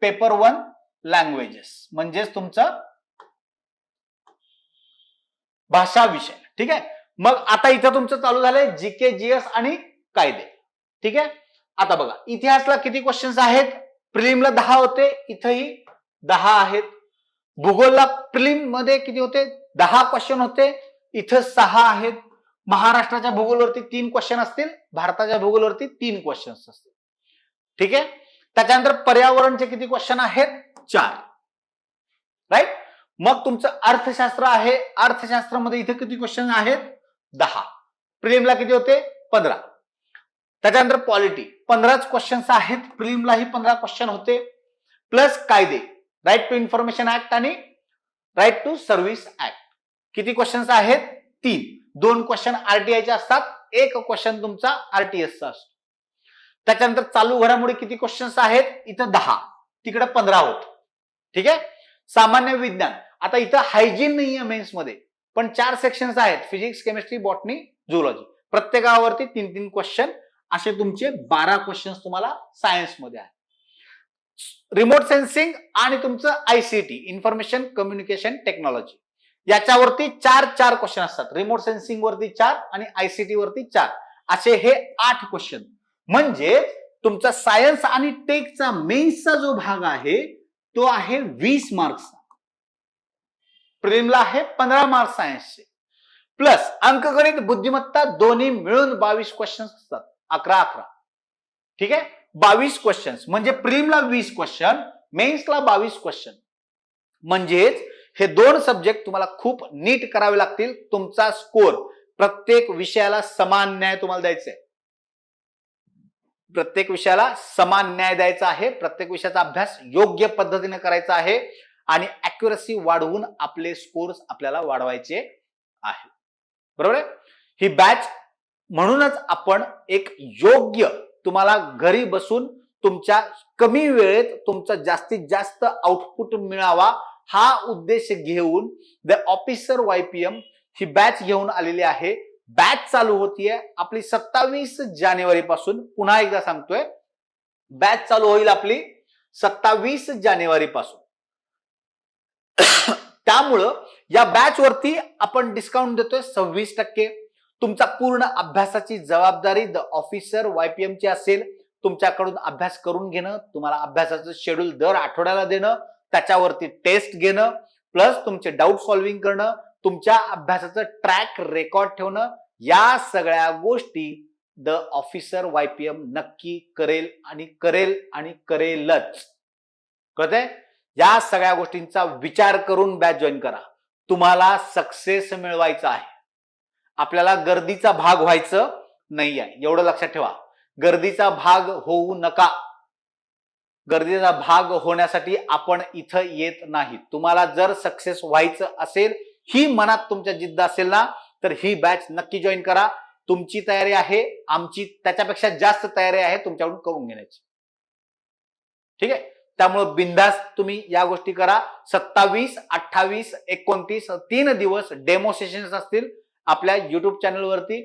पेपर 1 लँग्वेजेस, म्हणजेच तुमचा भाषा विषय. ठीक आहे, मग आता इथं तुमचं चालू झालंय जीके, जीएस आणि कायदे. ठीक आहे, आता बघा इतिहासला किती क्वेश्चन्स आहेत? प्रिलिमला 10 होते, इथंही 10 आहेत. भूगोलला प्रिलिम मध्ये किती होते? 10 क्वेश्चन होते, इथं 6 आहेत. महाराष्ट्राच्या भूगोलवरती 3 क्वेश्चन असतील, भारताच्या भूगोलवरती 3 क्वेश्चन असतील. ठीक आहे. त्याच्यानंतर पर्यावरणचे किती क्वेश्चन आहेत? 4. राईट. मग तुमचं अर्थशास्त्र आहे, अर्थशास्त्रामध्ये इथे किती क्वेश्चन आहेत? 10. प्रिलिमला किती होते? 15. त्याच्यानंतर पॉलिटी 15 क्वेश्चन्स आहेत, प्रिलिमलाही 15 क्वेश्चन होते, प्लस कायदे, राईट टू इन्फॉर्मेशन ऍक्ट आणि राईट टू सर्व्हिस ऍक्ट. किती क्वेश्चन्स आहेत? 3. 2 क्वेश्चन आरटीआयचे असतात, 1 क्वेश्चन तुमचा आरटीएसचा असतो. त्याच्यानंतर चालू घडामोडी किती क्वेश्चन्स आहेत? इथं 10, तिकडे 15 होत. ठीक आहे. सामान्य विज्ञान, आता इथं हायजीन नाहीये मेन्स मध्ये, पण 4 सेक्शन्स आहेत, फिजिक्स, केमिस्ट्री, बॉटनी, झुलॉजी. प्रत्येकावरती 3-3 क्वेश्चन, असे तुमचे 12 क्वेश्चन तुम्हाला सायन्स मध्ये आहे. रिमोट सेन्सिंग आणि तुमचं आयसीटी, इन्फॉर्मेशन कम्युनिकेशन टेक्नॉलॉजी, याच्यावरती 4 क्वेश्चन असतात. रिमोट सेन्सिंग वरती 4 आणि आयसीटी वरती 4, असे हे 8 क्वेश्चन. म्हणजे तुमचा सायन्स आणि टेकचा मेन्सचा जो भाग आहे तो आहे 20 मार्क्सचा. प्रिलिमला आहे 15 मार्क्स सायन्सचे, प्लस अंकगणित, बुद्धिमत्ता दोन्ही मिळून 22 क्वेश्चन असतात. 11-11. ठीक आहे. 22 क्वेश्चन्स म्हणजे प्रिलिमला 20 क्वेश्चन, मेन्सला 22 क्वेश्चन. म्हणजेच हे 2 सब्जेक्ट तुम्हाला खूप नीट करावे लागतील. तुमचा स्कोर, प्रत्येक विषयाला समान न्याय तुम्हाला द्यायचा आहे. प्रत्येक विषयाला समान न्याय द्यायचा आहे. प्रत्येक विषयाचा अभ्यास योग्य पद्धतीने करायचा आहे आणि अॅक्युरसी वाढवून आपले स्कोर्स आपल्याला वाढवायचे आहे. बरोबर आहे. ही बॅच म्हणूनच आपण एक योग्य, तुम्हाला घरी बसून तुमच्या कमी वेळेत तुमचं जास्तीत जास्त आउटपुट मिळावा हा उद्देश घेऊन the officer YPM he batch घेऊन आलेली आहे. बॅच चालू होतीये आपली 27 जानेवारी पासून. पुन्हा एकदा सांगतोय, बॅच चालू होईल आपली 27 जानेवारी पासून. त्यामुळं या बॅच वरती आपण डिस्काउंट देतोय 26%. तुमचा पूर्ण अभ्यासाची जबाबदारी द ऑफिसर YPM ची असेल. तुमच्याकडून अभ्यास करून घेणं, तुम्हाला अभ्यासाचं शेड्यूल दर आठवड्याला देणं, त्याच्यावरती टेस्ट घेणं, प्लस तुमचे डाऊट सॉल्व्हिंग करणं, तुमच्या अभ्यासाचं ट्रॅक रेकॉर्ड ठेवणं, या सगळ्या गोष्टी द ऑफिसर YPM नक्की करेल आणि करेल आणि करेलच. कळतंय? या सगळ्या गोष्टींचा विचार करून बॅच जॉईन करा. तुम्हाला सक्सेस मिळवायचा आहे. आपल्याला गर्दीचा भाग व्हायचं नाही आहे, एवढं लक्षात ठेवा. गर्दीचा भाग होऊ नका. गर्दीचा भाग होण्यासाठी आपण इथं येत नाही. तुम्हाला जर सक्सेस व्हायचं असेल, ही मनात तुमच्या जिद्द असेल ना, तर ही बॅच नक्की जॉईन करा. तुमची तयारी आहे, आमची त्याच्यापेक्षा जास्त तयारी आहे तुमच्याकडून करून घेण्याची. ठीक आहे. त्यामुळे बिंदास तुम्ही या गोष्टी करा. 27, 28, 29 3 दिवस डेमो सेशन्स असतील आपल्या युट्यूब चॅनलवरती.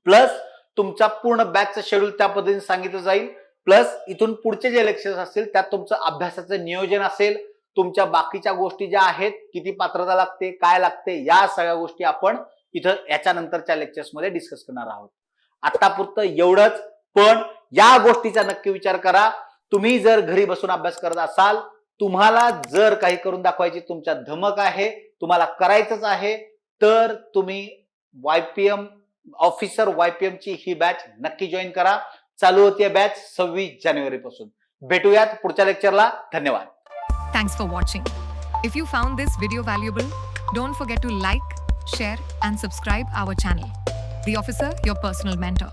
प्लस तुमचा पूर्ण बॅचचं शेड्यूल त्या पद्धतीने सांगितलं जाईल. प्लस इथून पुढचे जे लेक्चर्स असतील त्यात तुमचं अभ्यासाचं नियोजन असेल. तुमच्या बाकीच्या गोष्टी ज्या आहेत, किती पात्रता लागते, काय लागते, या सगळ्या गोष्टी आपण इथं याच्यानंतरच्या लेक्चर्समध्ये डिस्कस करणार आहोत. आतापुरतं एवढंच. पण या गोष्टीचा नक्की विचार करा. तुम्ही जर घरी बसून अभ्यास करत असाल, तुम्हाला जर काही करून दाखवायची तुमच्या धमक आहे, तुम्हाला करायचंच आहे, तर तुम्ही YPM ऑफिसर YPM ची ही बॅच नक्की जॉईन करा. चालू होतीये बॅच 26 जानेवारी पासून. भेटूयात पुढच्या लेक्चरला. धन्यवाद. Thanks for watching. If you found this video valuable, don't forget to like, share and subscribe our channel. The Officer, your personal mentor.